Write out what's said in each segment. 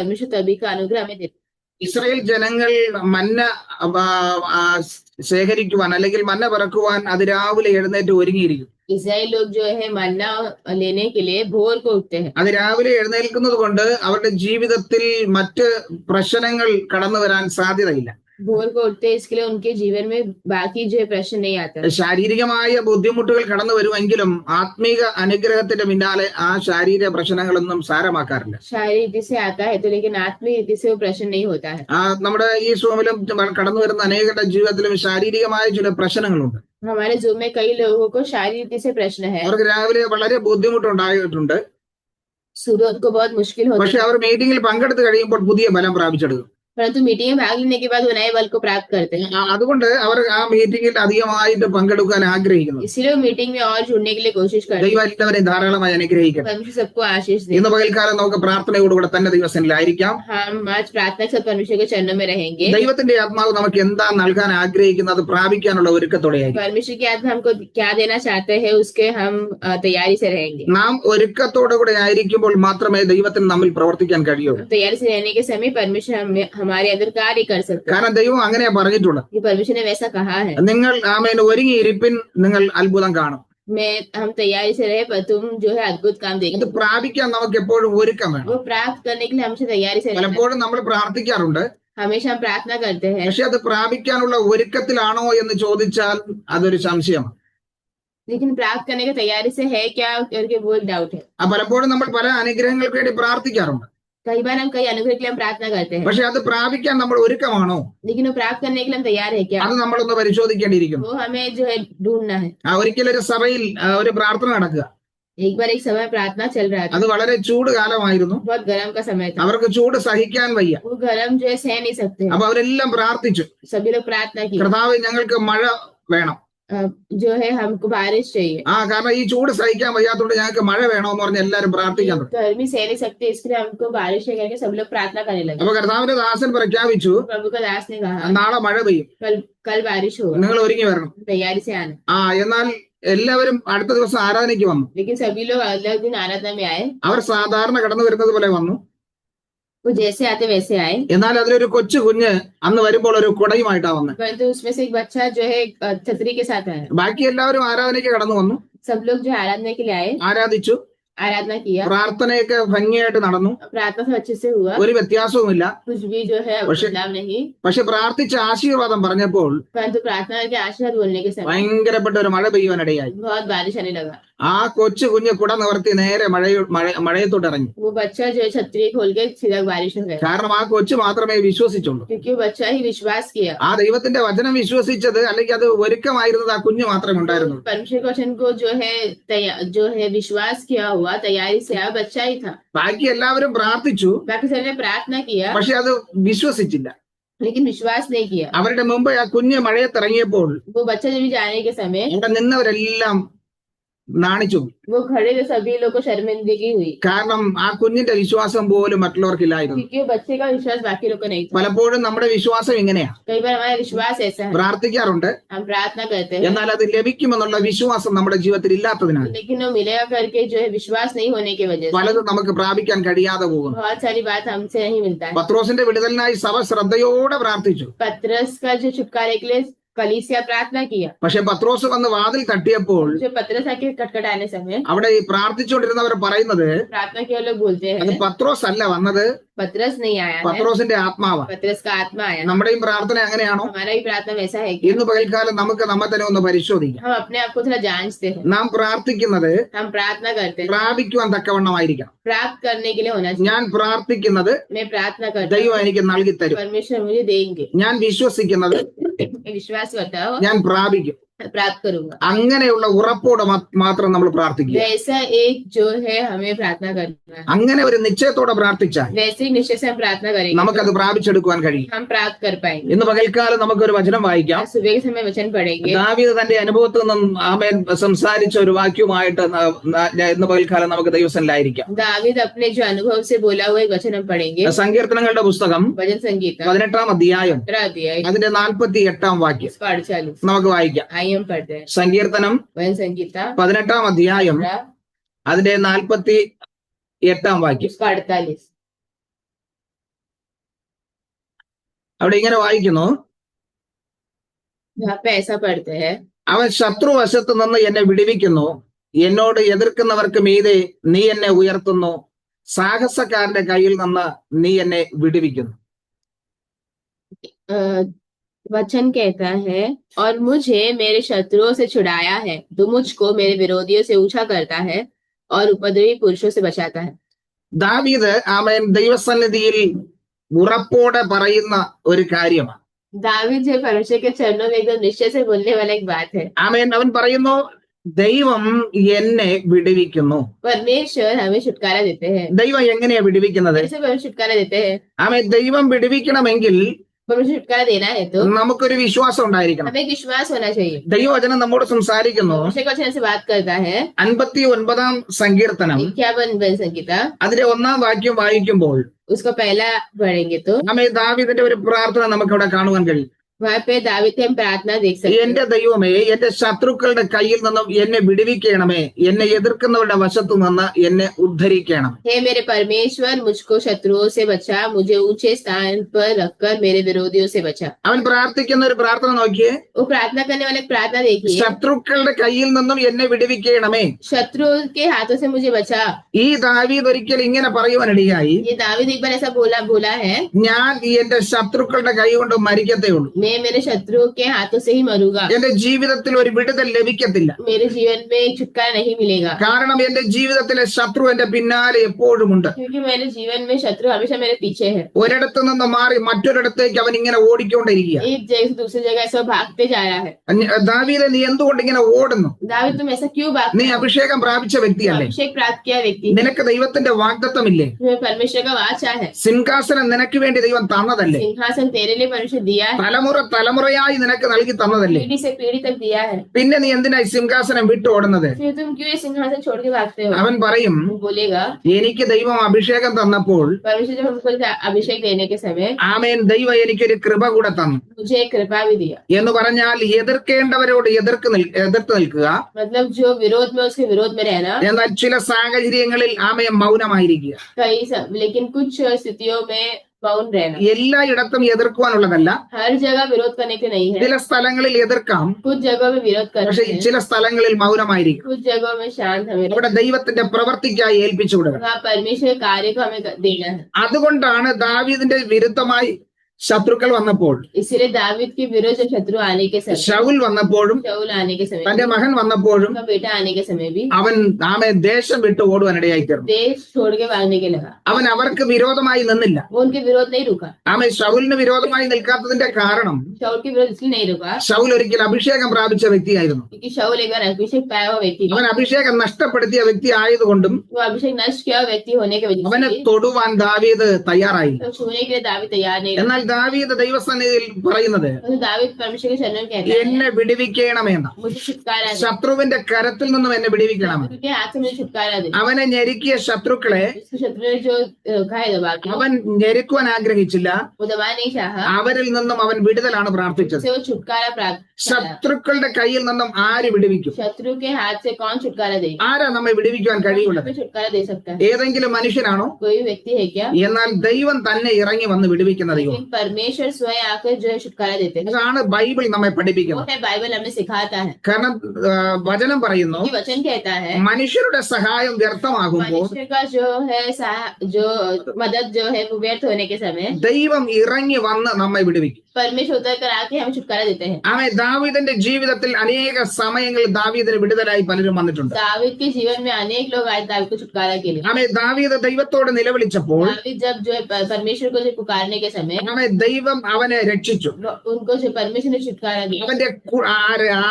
परमेश्वर तभी का अनुग्रह हमें देता है। ഇസ്രായേൽ ജനങ്ങൾ മന്ന ശേഖരിക്കുവാൻ അല്ലെങ്കിൽ മന്ന പറക്കുവാൻ അതിരാവിലെ എഴുന്നേറ്റ് ഒരുങ്ങിയിരിക്കും. इजराइल लोग जो है मन्ना लेने के लिए भोर को उठते हैं। അതിരാവിലെ എഴുന്നേൽക്കുന്നത് കൊണ്ട് അവരുടെ ജീവിതത്തിൽ മറ്റ് പ്രശ്നങ്ങൾ കടന്നു വരാൻ സാധ്യതയില്ല. भोर को उठते हैं, इसके लिए उनके जीवन में बाकी जो है प्रश्न नहीं आता। ശാരീരികമായ ബുദ്ധിമുട്ടുകൾ കടന്നു വരുമെങ്കിലും ആത്മീക അനുഗ്രഹത്തിന്റെ പിന്നാലെ ആ ശാരീരിക പ്രശ്നങ്ങളൊന്നും സാരമാക്കാറില്ല. शारीरिक रीति से आता है तो, लेकिन आत्मिक रीति से वो प्रश्न नहीं होता है। നമ്മുടെ ഈ സോമിലും കടന്നു വരുന്ന അനേകരുടെ ജീവിതത്തിലും ശാരീരികമായ ചില പ്രശ്നങ്ങളുണ്ട്. हमारे जूम में कई लोगों को शारीरिक रीति से प्रश्न है। അവർക്ക് രാവിലെ വളരെ ബുദ്ധിമുട്ടുണ്ടായിട്ടുണ്ട്. सुबह उनको बहुत मुश्किल होती പക്ഷെ है, അവർ മീറ്റിംഗിൽ പങ്കെടുത്ത് കഴിയുമ്പോൾ പുതിയ ബലം പ്രാപിച്ചെടുക്കും. परंतु मीटिंग में भाग लेने के बाद वो नए बल को प्राप्त करते हैं। അതുകൊണ്ട് അവർ ആ മീറ്റിംഗിൽ അധികമായിട്ട് പങ്കെടുക്കാൻ ആഗ്രഹിക്കുന്നു. इसीलिए वो मीटिंग में और जुड़ने के लिए कोशिश करते हैं। ദൈവം എല്ലാവരെയും ധാരാളമായി അനുഗ്രഹിക്കട്ടെ. परमेश्वर सबको आशीष दे। ഇന്ന് പകൽക്കാലം നമുക്ക് പ്രാർത്ഥനയോടുകൂടെ തന്നെ ദൈവസന്നിധിയിലായിരിക്കാം. हम आज प्रार्थना से परमेश्वर के चरणों में रहेंगे। ദൈവത്തിന്റെ ആത്മാവ് നമുക്ക് എന്താ നൽകാൻ ആഗ്രഹിക്കുന്നത് പ്രാപിക്കാനുള്ള ഒരുക്കത്തോടെയായിരിക്കും. परमेश्वर की आत्मा हमको क्या देना चाहते हैं, उसके हम तैयारी से रहेंगे। നാം ഒരുക്കത്തോടുകൂടെ ആയിരിക്കുമ്പോൾ മാത്രമേ ദൈവത്തിന് നമ്മിൽ പ്രവർത്തിക്കാൻ കഴിയുള്ളൂ. तैयारी से रहने के समय परमेश्वर हमारे अंदर कार्य कर सकते हैं। കാരണം ദൈവം അങ്ങനെയാ പറഞ്ഞിട്ടുള്ളത്. ये परमेश्वर ने वैसा कहा है, നിങ്ങൾ ആമേൻ ഒരുങ്ങിയിരിപ്പിൻ, നിങ്ങൾ അത്ഭുതം കാണും. हम तैयारी से रहे पर तुम जो है अद्भुत काम ഇത് देखेंगे। പ്രാപിക്കാൻ നമുക്ക് എപ്പോഴും ഒരുക്കം വേണം. वो प्राप्त करने के लिए हमसे तैयारी से रहना है। പലപ്പോഴും നമ്മൾ പ്രാർത്ഥിക്കാറുണ്ട്, हमेशा हम प्रार्थना करते हैं, പക്ഷെ അത് പ്രാപിക്കാനുള്ള ഒരുക്കത്തിലാണോ എന്ന് ചോദിച്ചാൽ അതൊരു സംശയമാണ്. लेकिन प्राप्त करने की तैयारी से है क्या करके वो डाउट है। പലപ്പോഴും നമ്മൾ പല അനുഗ്രഹങ്ങൾക്ക് വേണ്ടി പ്രാർത്ഥിക്കാറുണ്ട്, कई बार हम कई अनुग्रह के लिए हम प्रार्थना करते हैं, പക്ഷെ അത് പ്രാപിക്കാൻ നമ്മൾ ഒരുക്കമാണോ लेकिन वो प्राप्त करने के लिए हम तैयार है क्या, അത് നമ്മളൊന്ന് പരിശോധിക്കേണ്ടിയിരിക്കുന്നു. वो हमें जो है ढूंढना है। ഒരിക്കലൊരു സഭയിൽ ഒരു പ്രാർത്ഥന നടക്കുക. एक बार एक समय प्रार्थना चल रहा था, അത് വളരെ ചൂട് കാലമായിരുന്നു. बहुत गर्म का समय था, അവർക്ക് ചൂട് സഹിക്കാൻ വയ്യ. वो गर्म जो है सह नहीं सकते हैं। അപ്പൊ അവരെല്ലാം പ്രാർത്ഥിച്ചു, सभी लोग प्रार्थना की, കർത്താവേ ഞങ്ങൾക്ക് മഴ വേണം. जो है हमको बारिश चाहिए। കാരണം ഈ ചൂട് സഹിക്കാൻ വയ്യാത്തോണ്ട് ഞങ്ങൾക്ക് മഴ വേണമെന്ന് പറഞ്ഞ് എല്ലാവരും പ്രാർത്ഥിക്കാൻ തുടങ്ങി. गर्मी सह नहीं सकते, इसके लिए हमको बारिश है करके सब लोग प्रार्थना करने लगे। അപ്പൊ കർത്താവിന്റെ ദാസൻ പ്രഖ്യാപിച്ചു, प्रभु का दास ने कहा നാളെ മഴ പെയ്യും, कल बारिश होगा, നിങ്ങൾ ഒരുങ്ങി വരണം. तैयारी से आना। എന്നാൽ എല്ലാവരും അടുത്ത ദിവസം ആരാധനയ്ക്ക് വന്നു. लेकिन सभी लोग अगले दिन आराधना में आए, അവർ സാധാരണ കടന്നു വരുന്നത് പോലെ വന്നു. वो जैसे आते वैसे आए, എന്നാൽ അതിലൊരു കൊച്ചു കുഞ്ഞ് അന്ന് വരുമ്പോൾ ഒരു കുടയുമായിട്ടാ വന്നത്. परंतु उसमें से एक बच्चा जो है छतरी के साथ आया। ബാക്കി എല്ലാവരും ആരാധനയ്ക്ക് കടന്നു വന്നു, सब लोग जो आराधना के लिए आए, ആരാധിച്ചു, आराधना किया, പ്രാർത്ഥനയൊക്കെ ഭംഗിയായിട്ട് നടന്നു, प्रार्थना सब अच्छे से हुआ, ഒരു വ്യത്യാസവുമില്ല. कुछ भी जो है പക്ഷെ- बदलाव नहीं। പക്ഷെ പ്രാർത്ഥിച്ച ആശീർവാദം പറഞ്ഞപ്പോൾ परंतु प्रार्थना के आशीर्वाद बोलने के समय ഭയങ്കരപ്പെട്ട ഒരു മഴ പെയ്യുവാനിടയായി. बहुत बारिश आने लगा। ആ കൊച്ചു കുഞ്ഞ് കുട നിവർത്തി നേരെ മഴയത്തോട്ട് ഇറങ്ങി. वो बच्चा जो है छतरी खोल के सीधा बारिश में गया, കാരണം ആ കൊച്ചു മാത്രമേ വിശ്വസിച്ചുള്ളൂ. क्योंकि वो बच्चा ही विश्वास किया। ആ ദൈവത്തിന്റെ വചനം വിശ്വസിച്ചത് അല്ലെങ്കിൽ അത് ഒരുക്കമായിരുന്നത് ആ കുഞ്ഞ് മാത്രമേ ഉണ്ടായിരുന്നുള്ളൂ. परमेश्वर के वचन को जो है विश्वास किया हुआ, तैयारी से आया बच्चा ही था। ബാക്കി എല്ലാവരും പ്രാർത്ഥിച്ചു, बाकी सबने प्रार्थना किया, പക്ഷെ അത് വിശ്വസിച്ചില്ല. लेकिन विश्वास नहीं किया। അവരുടെ മുമ്പ് ആ കുഞ്ഞ് മഴയത്തിറങ്ങിയപ്പോൾ वो बच्चा जब भी जाने के समय അവിടെ നിന്നവരെല്ലാം നാണിച്ചു. वो खड़े थे, सभी लोग को शर्मिंदगी हुई, കാരണം ആ കുഞ്ഞിന്റെ വിശ്വാസം പോലും മറ്റുള്ളവർക്കില്ലായിരുന്നു. क्योंकि वो बच्चे का विश्वास बाकी लोग को नहीं था। പലപ്പോഴും നമ്മുടെ വിശ്വാസം ഇങ്ങനെയാ, कई बार हमारा विश्वास ऐसा है, പ്രാർത്ഥിക്കാറുണ്ട്, हम प्रार्थना करते हैं, എന്നാൽ അത് ലഭിക്കുമെന്നുള്ള വിശ്വാസം നമ്മുടെ ജീവിതത്തിൽ ഇല്ലാത്തതിനാൽ लेकिन वो मिलेगा करके जो है विश्वास नहीं होने की वजह से പലതും നമുക്ക് പ്രാപിക്കാൻ കഴിയാതെ പോകുന്നു. बहुत सारी बात हमसे नहीं मिलता है। പത്രോസിന്റെ വിടുതലിനായി സഭ ശ്രദ്ധയോടെ പ്രാർത്ഥിച്ചു. पतरस का जो छुटकारे के लिए कलीसिया प्रार्थना किया, പക്ഷെ പത്രോസ് വന്ന് വാതിൽ തട്ടിയപ്പോൾ जो पतरस आके खटखटाने समय അവിടെ ഈ പ്രാർത്ഥിച്ചുകൊണ്ടിരുന്നവർ പറയുന്നത് प्रार्थना के लोग बोलते അത് हैं പത്രോസ് അല്ല വന്നത്, पतरस नहीं आया है, പത്രോസിന്റെ ആത്മാവാ. पतरस का आत्मा आया। നമ്മുടെയും പ്രാർത്ഥന അങ്ങനെയാണോ? हमारा भी प्रार्थना वैसा है कि ഇന്ന് പകൽക്കാലം നമുക്ക് നമ്മെ തന്നെ ഒന്ന് പരിശോധിക്കാം. हम अपने आप को थोड़ा जांचते हैं। നാം പ്രാർത്ഥിക്കുന്നത് हम प्रार्थना करते हैं, പ്രാപിക്കുവാൻ തക്കവണ്ണമായിരിക്കണം. प्राप्त करने के लिए होना चाहिए। ഞാൻ പ്രാർത്ഥിക്കുന്നത് मैं प्रार्थना करता ദൈവം हूँ, എനിക്ക് നൽകി തരും. परमेश्वर मुझे देंगे, ഞാൻ വിശ്വസിക്കുന്നത് मैं विश्वास करता हूँ, ഞാൻ പ്രാപിക്കും. प्राप्त करूंगा। അങ്ങനെയുള്ള ഉറപ്പോടെ മാത്രം നമ്മൾ പ്രാർത്ഥിക്കുക. वैसा एक जो है हमें प्रार्थना करना है, അങ്ങനെ ഒരു നിശ്ചയത്തോടെ പ്രാർത്ഥിച്ചാൽ वैसे ही निश्चय से हम प्रार्थना करेंगे, നമുക്കത് പ്രാപിച്ചെടുക്കുവാൻ കഴിയും. हम प्राप्त कर पाएंगे। ഇന്ന് പകൽക്കാലം നമുക്കൊരു വചനം വായിക്കാം. आज सुबह के समय वचन पढ़ेंगे। ദാവീദ് തന്റെ അനുഭവത്തിൽ നിന്നും ആമേൻ സംസാരിച്ച ഒരു വാക്യവുമായിട്ട് ഇന്ന് പകൽക്കാലം നമുക്ക് ദൈവസന്നിധിയിലായിരിക്കാം. दावीद अपने जो अनुभव से बोला हुआ एक वचन हम पढ़ेंगे। സങ്കീർത്തനങ്ങളുടെ പുസ്തകം भजन संगीता 18-ാം അധ്യായം 17 अध्याय അതിന്റെ 48-ാം വാക്യം 48 നമുക്ക് വായിക്കാം. आइए हम पढ़ते हैं। സങ്കീർത്തനം भजन संगीता 18-ാം അധ്യായം അതിന്റെ 48-ാം വാക്യം. 48 അവിടെ ഇങ്ങനെ വായിക്കുന്നു, यहाँ पे ऐसा पढ़ते हैं, അവൻ ശത്രുവശത്ത് നിന്ന് എന്നെ വിടുവിക്കുന്നു, എന്നോട് എതിർക്കുന്നവർക്ക് മീതെ നീ എന്നെ ഉയർത്തുന്നു, സാഹസക്കാരന്റെ കയ്യിൽ നിന്ന് നീ എന്നെ വിടുവിക്കുന്നു. अ, वचन कहता है, और मुझे मेरे शत्रुओं से छुड़ाया है, तो मुझको मेरे विरोधियों से ऊंचा करता है और उपद्रवी पुरुषों से बचाता है। ദാവീദ് ആമേൻ ദൈവസന്നിധിയിൽ ഉറപ്പോടെ പറയുന്ന ഒരു കാര്യമാണ്. दावीद जो परमेश्वर के चरणों में एकदम निश्चय से बोलने वाला एक बात है। ആമേൻ. അവൻ പറയുന്നു, ദൈവം എന്നെ വിടുവിക്കുന്നു. परमेश्वर हमें छुटकारा देते हैं। ദൈവം എങ്ങനെയാ വിടുവിക്കുന്നത്? कैसे परमेश्वर छुटकारा देते हैं? ആമേൻ. ദൈവം വിടുവിക്കണമെങ്കിൽ परमेश्वर छुटकारा देना है तो നമുക്കൊരു വിശ്വാസം ഉണ്ടായിരിക്കണം. हमें एक विश्वास होना चाहिए। ദൈവവചനം നമ്മോട് സംസാരിക്കുന്നു. परमेश्वर का वचन से बात करता है। 59 സങ്കീർത്തനം 51 संगीता, അതിന്റെ 1-ാം വാക്യം വായിക്കുമ്പോൾ उसका पहला पढ़ेंगे तो ആമേൻ ദാവീദിന്റെ ഒരു പ്രാർത്ഥന നമുക്ക് ഇവിടെ കാണുവാൻ കഴിയും. वहां पे दावीद की हम प्रार्थना देख सकते हैं। എന്റെ ദൈവമേ, എന്റെ ശത്രുക്കളുടെ കയ്യിൽ നിന്നും എന്നെ വിടുവിക്കണമേ, എന്നെ എതിർക്കുന്നവരുടെ വശത്തു നിന്ന് എന്നെ ഉദ്ധരിക്കണം. हे मेरे परमेश्वर, मुझको शत्रुओं से बचा, मुझे ऊंचे स्थान पर रखकर मेरे विरोधियों से बचा। അവൻ പ്രാർത്ഥിക്കുന്ന ഒരു പ്രാർത്ഥന നോക്കിയേ. वो प्रार्थना करने वाले प्रार्थना देखिए, ശത്രുക്കളുടെ കയ്യിൽ നിന്നും എന്നെ വിടുവിക്കണമേ. शत्रुओं के हाथों से मुझे बचा। ഈ ദാവീദ് ഒരിക്കൽ ഇങ്ങനെ പറയുവാനിടയായി, ये दावीद एक बार ऐसा बोला है, ഞാൻ ഈ എന്റെ ശത്രുക്കളുടെ കൈ കൊണ്ട് മരിക്കത്തേ ഉള്ളൂ. मैं मेरे शत्रुओं के हाथों से ही मरूंगा। എന്റെ ജീവിതത്തിൽ ഒരു വിടുതൽ ലഭിക്കത്തില്ല. मेरे जीवन में एक छुटकारा नहीं मिलेगा, കാരണം എന്റെ ജീവിതത്തിലെ ശത്രു എന്റെ പിന്നാലെ എപ്പോഴുമുണ്ട്. क्योंकि मेरे जीवन में शत्रु हमेशा मेरे पीछे है। ഒരിടത്ത് നിന്ന് മാറി മറ്റൊരിടത്തേക്ക് അവൻ ഇങ്ങനെ ഓടിക്കൊണ്ടിരിക്കുക. एक जगह से दूसरी जगह ऐसा भागते जा रहा है। ദാവീദെ, നീ എന്തുകൊണ്ട് ഇങ്ങനെ ഓടുന്നു? दावीद, तुम ऐसा क्यों भागते നീ हो? അഭിഷേകം പ്രാപിച്ച വ്യക്തിയല്ലേ? अभिषेक प्राप्त किया व्यक्ति, നിനക്ക് ദൈവത്തിന്റെ വാഗ്ദത്തമില്ലേ? तुम्हें परमेश्वर का वाचा है। സിംഹാസനം നിനക്ക് വേണ്ടി ദൈവം തന്നതല്ലേ? सिंहासन तेरे लिए परमेश्वर दिया है, തലമുറയായി നിനക്ക് നൽകി തന്നതല്ലേ? पीढ़ी से पीढ़ी तक दिया है। പിന്നെ നീ എന്തിനായി സിംഹാസനം വിട്ടു ഓടുന്നത്? फिर तुम क्यों ये सिंहासन छोड़ के भागते हो? അവൻ പറയും, वो बोलेगा, എനിക്ക് ദൈവം അഭിഷേകം തന്നപ്പോൾ परमेश्वर जब हमको अभिषेक देने के समय ആമേൻ ദൈവം എനിക്കൊരു കൃപ കൂടെ തന്നു मुझे एक कृपा भी दिया। എന്ന് പറഞ്ഞാൽ എതിർക്കേണ്ടവരോട് എതിർത്ത് നിൽക്കുക, मतलब जो विरोध में उसके विरोध में रहना, എന്നാൽ ചില സാഹചര്യങ്ങളിൽ ആമയം മൗനമായിരിക്കുക. लेकिन कुछ स्थितियों में मौन रहना। എല്ലായിടത്തും എതിർക്കുവാനുള്ളതല്ല. हर जगह विरोध करने के नहीं है, ചില സ്ഥലങ്ങളിൽ എതിർക്കാം, कुछ जगह में विरोध പക്ഷെ करना है, ചില സ്ഥലങ്ങളിൽ മൗനമായിരിക്കും. कुछ जगह में शांत हमें रहना। അവിടെ ദൈവത്തിന്റെ പ്രവർത്തിക്കായി ഏൽപ്പിച്ചു കൊടുക്കണം. वहाँ परमेश्वर कार्य को हमें देना है। അതുകൊണ്ടാണ് ദാവീദിന്റെ വിരുദ്ധമായി ശത്രുക്കൾ വന്നപ്പോൾ, इसलिए दावीद के विरुद्ध जब शत्रु आने के समय, ശൗൽ വന്നപ്പോഴും शाऊल आने के समय, തന്റെ മകൻ വന്നപ്പോഴും उनका बेटा आने के समय भी അവൻ ദേശം വിട്ടു ഓടുവാനിടയായി തീർന്നു. देश छोड़ के भागने के लगा। അവൻ അവർക്ക് വിരോധമായി നിന്നില്ല. वो उनके विरोध नहीं रुका। ശൗലിന് വിരോധമായി നിൽക്കാത്തതിന്റെ കാരണം, शाऊल के विरोध इसलिए नहीं रुका ശൗൽ ഒരിക്കൽ അഭിഷേകം പ്രാപിച്ച വ്യക്തിയായിരുന്നു. क्योंकि शाऊल एक बार अभिषेक पाया हुआ व्यक्ति था। അവൻ അഭിഷേകം നഷ്ടപ്പെടുത്തിയ വ്യക്തി ആയതുകൊണ്ടും वो अभिषेक नष्ट किया हुआ व्यक्ति होने की वजह അവനെ से തൊടുവാൻ ദാവീദ് തയ്യാറായില്ല. तो छूने के लिए दावीद तैयार नहीं रहा। എന്നാൽ ദാവീദ് ദൈവസന്നിധിയിൽ പറയുന്നത്, तो दावीद परमेश्वर के चरणों में कहता എന്നെ है, വിടുവിക്കണമെന്ന്. मुझे छुटकारा दे, ശത്രുവിന്റെ കരത്തിൽ നിന്നും എന്നെ വിടുവിക്കണമെന്ന്. शत्रु के हाथ से मुझे छुटकारा दे। അവനെ ഞെരുക്കിയ ശത്രുക്കളെ जिसको शत्रु ने जो रखा है दबा के, അവൻ ഞെരുക്കുവാൻ ആഗ്രഹിച്ചില്ല. वो दबा नहीं चाहा, അവരിൽ നിന്നും അവൻ വിടുതലാണ് പ്രാർത്ഥിച്ചത്. उससे वो छुटकारा प्राप्त किया। ശത്രുക്കളുടെ കയ്യിൽ നിന്നും ആര് വിടുവിക്കും? शत्रु के हाथ से कौन छुटकारा देगा? ആരാ നമ്മെ വിടുവിക്കുവാൻ കഴിയുള്ളത്? हमें छुटकारा दे सकता है? ഏതെങ്കിലും മനുഷ്യനാണോ? कोई व्यक्ति है क्या? എന്നാൽ ദൈവം തന്നെ ഇറങ്ങി വന്ന് വിടുവിക്കുന്ന ദൈവം. लेकिन परमेश्वर स्वयं आकर जो है छुटकारा देते हैं। അതാണ് ബൈബിൾ നമ്മെ वो പഠിപ്പിക്കുന്നത്. है बाइबल हमें सिखाता है। കാരണം വചനം പറയുന്നു, क्योंकि वचन कहता है, മനുഷ്യരുടെ സഹായം വ്യർത്ഥമാകുമ്പോൾ मनुष्य का जो है जो मदद जो है वो व्यर्थ होने के समय ദൈവം ഇറങ്ങി വന്ന് നമ്മെ വിടുവിക്കും. परमेश्वर उतर कर आके हमें छुटकारा देते हैं। ദാവീദിന്റെ ജീവിതത്തിൽ അനേക സമയങ്ങളിൽ ദാവീദിന് വിടുതലായി പലരും വന്നിട്ടുണ്ട്. दावीद के जीवन में अनेक लोग आए दावीद को छुटकारा के लिए। ദാവീദ് ദൈവത്തോട് നിലവിളിച്ചപ്പോൾ दावीद जब जो है परमेश्वर को जो पुकारने के समय ദൈവം അവനെ രക്ഷിച്ചു. उनको जो परमेश्वर ने छुटकारा दिया।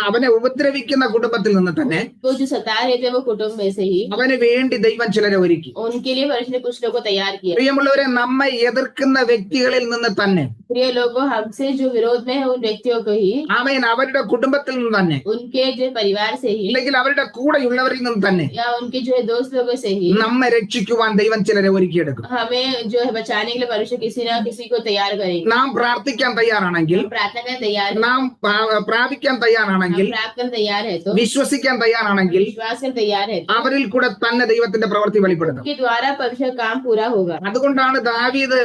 അവനെ ഉപദ്രവിക്കുന്ന കുടുംബത്തിൽ നിന്ന് തന്നെ वो जो सता रहे थे वो कुटुंब में से ही അവന് വേണ്ടി ദൈവം ചിലരെ ഒരുക്കി. उनके लिए परमेश्वर ने कुछ लोगों को तैयार किया। പ്രിയമുള്ളവരെ, നമ്മെ എതിർക്കുന്ന വ്യക്തികളിൽ നിന്ന് തന്നെ, प्रिय लोगों, हमसे जो विरोध में है उन व्यक्तियों को ही, അവരുടെ കുടുംബത്തിൽ നിന്ന് തന്നെ, उनके जो परिवार से ही അല്ലെങ്കിൽ അവരുടെ കൂടെയുള്ളവരിൽ നിന്ന് തന്നെ या उनके जो है दोस्त लोगों से ही നമ്മെ രക്ഷിക്കുവാൻ ദൈവം ചിലരെ ഒരുക്കിയെടുക്കും. हमें जो है बचाने के लिए परमेश्वर किसी ना किसी को तैयार करेंगे। നാം പ്രാർത്ഥിക്കാൻ തയ്യാറാണെങ്കിൽ, हम प्रार्थना करने तैयार है, നാം പ്രാപിക്കാൻ തയ്യാറാണെങ്കിൽ, हम प्राप्त करने तैयार है, तो വിശ്വസിക്കാൻ തയ്യാറാണെങ്കിൽ विश्वास करने तैयार है, तो അവരിൽ കൂടെ തന്നെ ദൈവത്തിന്റെ പ്രവൃത്തി വെളിപ്പെടുത്തും. के द्वारा परमेश्वर काम पूरा होगा। അതുകൊണ്ടാണ് ദാവീദ്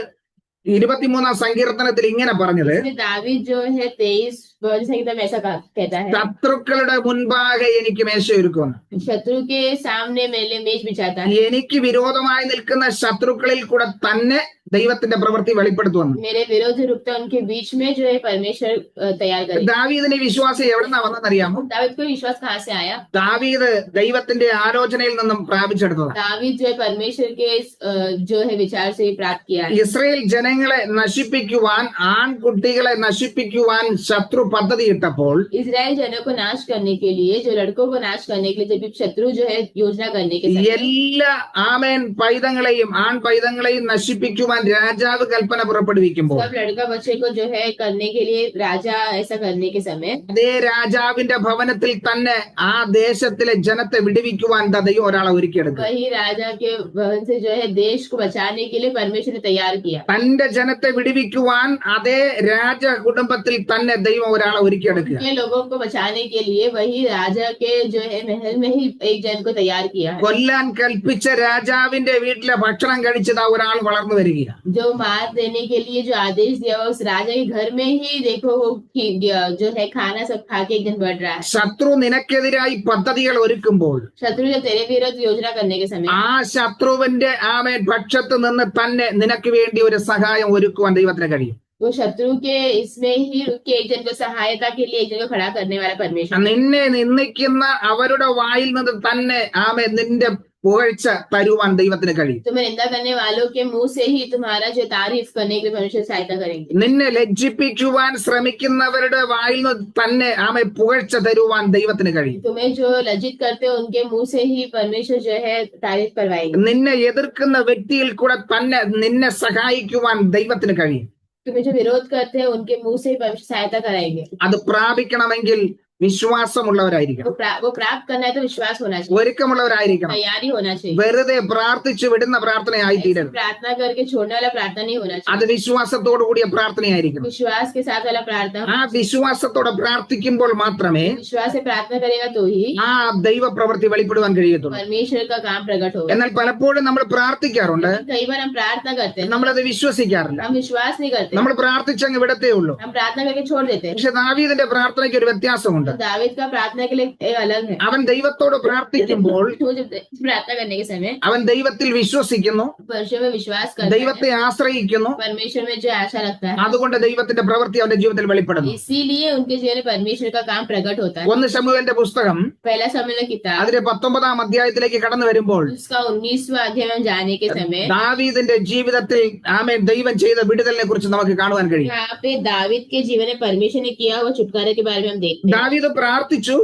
23 സങ്കീർത്തനത്തിൽ ഇങ്ങനെ പറഞ്ഞത്, इसमें दावीद जो है 23 संहिता में ऐसा कहता है, ശത്രുക്കളുടെ മുൻപാകെ എനിക്ക് മേശയൊരുക്കുമെന്ന്. शत्रु के सामने मेरे मेज बिछाता है, എനിക്ക് വിരോധമായി നിൽക്കുന്ന ശത്രുക്കളിൽ കൂടെ തന്നെ ദൈവത്തിന്റെ പ്രവൃത്തി വെളിപ്പെടുത്തുമെന്ന്. मेरे विरोधी रुकता उनके बीच में जो है परमेश्वर तैयार करेगा. ദാവീദിന് വിശ്വാസം എവിടെന്നാ വന്നെന്നറിയാമോ? दावीद को विश्वास कहाँ से आया? ദാവീദ് ദൈവത്തിന്റെ ആലോചനയിൽ നിന്നും പ്രാപിച്ചെടുത്തതാണ്. दावीद जो है परमेश्वर के जो है विचार से प्राप्त किया है. ഇസ്രായേൽ ജനങ്ങളെ നശിപ്പിക്കുവാൻ, ആൺകുട്ടികളെ നശിപ്പിക്കുവാൻ ശത്രു പദ്ധതി ഇട്ടപ്പോൾ, इजराइल जनों को नाश करने के लिए, जो लड़कों को नाश करने के लिए जब शत्रु जो है योजना करने के समय, എല്ലാ ആമേൻ പൈതങ്ങളെയും ആൺ പൈതങ്ങളെയും നശിപ്പിക്കുവാൻ രാജാവ് കൽപ്പന പുറപ്പെടുവിക്കുമ്പോൾ, सब लड़का बच्चे को जो है करने के लिए राजा ऐसा करने के समय, അതേ രാജാവിന്റെ ഭവനത്തിൽ തന്നെ ആ ദേശത്തിലെ ജനത്തെ വിടുവിക്കുവാൻ ദൈവം ഒരാളെ ഒരുക്കിയെടുക്കും. वही राजा के भवन से जो है देश को बचाने के लिए परमेश्वर ने तैयार किया. തന്റെ ജനത്തെ വിടുവിക്കുവാൻ അതേ രാജ കുടുംബത്തിൽ തന്നെ ദൈവം ഒരാളെ ഒരുക്കിയെടുക്കുക. के लोगों को बचाने के लिए वही राजा के जो है महल में ही एक जन को तैयार किया है. കൊല്ലാൻ കൽപ്പിച്ച രാജാവിന്റെ വീട്ടിലെ ഭക്ഷണം കഴിച്ചത് ആ ഒരാൾ വളർന്നു വരിക. जो मार देने के लिए जो आदेश दिया उस राजा के घर में ही देखो वो जो है खाना सब खा के एक दिन बढ़ रहा है. ശത്രു നിനക്കെതിരായി പദ്ധതികൾ ഒരുക്കുമ്പോൾ, शत्रु जब तेरे विरुद्ध योजना करने के समय, ആ ശത്രുവിന്റെ ആമേൻ പക്ഷത്ത് നിന്ന് തന്നെ നിനക്ക് വേണ്ടി ഒരു സഹായം ഒരുക്കുവാൻ ദൈവത്തിന് കഴിയും. वो शत्रु के इसमें ही के एक जन को सहायता के लिए एक जन को खड़ा करने वाला परमेश्वर. നിന്നെ നിന്ദിക്കുന്ന അവരുടെ വായിൽ നിന്ന് തന്നെ ആമേൻ നിന്റെ പുകഴ്ച തരുവാൻ ദൈവത്തിന് കഴിയും. तुम्हें निंदा करने वालों के मुंह से ही तुम्हारा जो तारीफ करने के लिए परमेश्वर सहायता करेंगे. നിന്നെ ലജ്ജിപ്പിക്കുവാൻ ശ്രമിക്കുന്നവരുടെ വായിൽ നിന്ന് തന്നെ ആമേൻ പുകഴ്ച തരുവാൻ ദൈവത്തിന് കഴിയും. तुम्हें जो लज्जित करते हो उनके मुंह से ही परमेश्वर जो है तारीफ करवाएंगे. നിന്നെ എതിർക്കുന്ന വ്യക്തിയിൽ കൂടെ തന്നെ നിന്നെ സഹായിക്കുവാൻ ദൈവത്തിന് കഴിയും. तुम्हें जो विरोध करते हैं उनके मुंह से ही परमेश्वर सहायता कराएंगे. അത് പ്രാപിക്കണമെങ്കിൽ വിശ്വാസമുള്ളവരായിരിക്കണം, वो प्राप्त करना है तो विश्वास होना चाहिए, ഒരുക്കമുള്ളവരായിരിക്കണം. तैयारी होना चाहिए. വെറുതെ പ്രാർത്ഥിച്ചു വിടുന്ന പ്രാർത്ഥനയായി തീരരുത്. प्रार्थना करके छोड़ने वाला प्रार्थना नहीं होना चाहिए. അത് വിശ്വാസത്തോടു കൂടിയ പ്രാർത്ഥനയായിരിക്കണം. विश्वास के साथ वाला प्रार्थना. ആ വിശ്വാസത്തോടെ പ്രാർത്ഥിക്കുമ്പോൾ മാത്രമേ विश्वास से प्रार्थना करेगा तो ही ആ ദൈവപ്രവൃത്തി വെളിപ്പെടുവാൻ കഴിയത്തുള്ളൂ. परमेश्वर का काम प्रकट होगा. എന്നാൽ പലപ്പോഴും നമ്മൾ പ്രാർത്ഥിക്കാറുണ്ട്, कई बार हम प्रार्थना करते हैं, നമ്മളത് വിശ്വസിക്കാറില്ല. हम विश्वास नहीं करते, നമ്മൾ പ്രാർത്ഥിച്ചങ്ങ് വിടത്തേ ഉള്ളൂ. हम प्रार्थना करके छोड़ देते हैं. പക്ഷെ ദാവീദിന്റെ പ്രാർത്ഥനയ്ക്ക് ഒരു വ്യത്യാസമുണ്ട്. तो दावीद का प्रार्थना के लिए एक अलग है. അവൻ ദൈവത്തോട് പ്രാർത്ഥിക്കുമ്പോൾ वो जब प्रार्थना करने के समय അവൻ ദൈവത്തിൽ വിശ്വസിക്കുന്നു, परमेश्वर में विश्वास करता है, ദൈവത്തെ ആശ്രയിക്കുന്നു. परमेश्वर में जो आशा रखता है, അതുകൊണ്ട് ദൈവത്തിന്റെ പ്രവൃത്തി അവന്റെ ജീവിതത്തിൽ വെളിപ്പെടുന്നു. इसीलिए उनके जीवन में परमेश्वर का काम प्रकट होता है. 1 ശമൂവേലിന്റെ പുസ്തകം पहला समय किताब അതിന്റെ 19 അധ്യായത്തിലേക്ക് കടന്നു വരുമ്പോൾ उसका 19वां अध्याय में जाने के समय ദാവീദിന്റെ ജീവിതത്തിൽ ആമേൻ ദൈവം ചെയ്ത വിടുതലിനെ കുറിച്ച് നമുക്ക് കാണുവാൻ കഴിയും. यहाँ पे दावीद के जीवन में परमेश्वर ने किया हुआ छुटकारे के बारे में हम देखते हैं. ദാവീദ് പ്രാർത്ഥിച്ചു,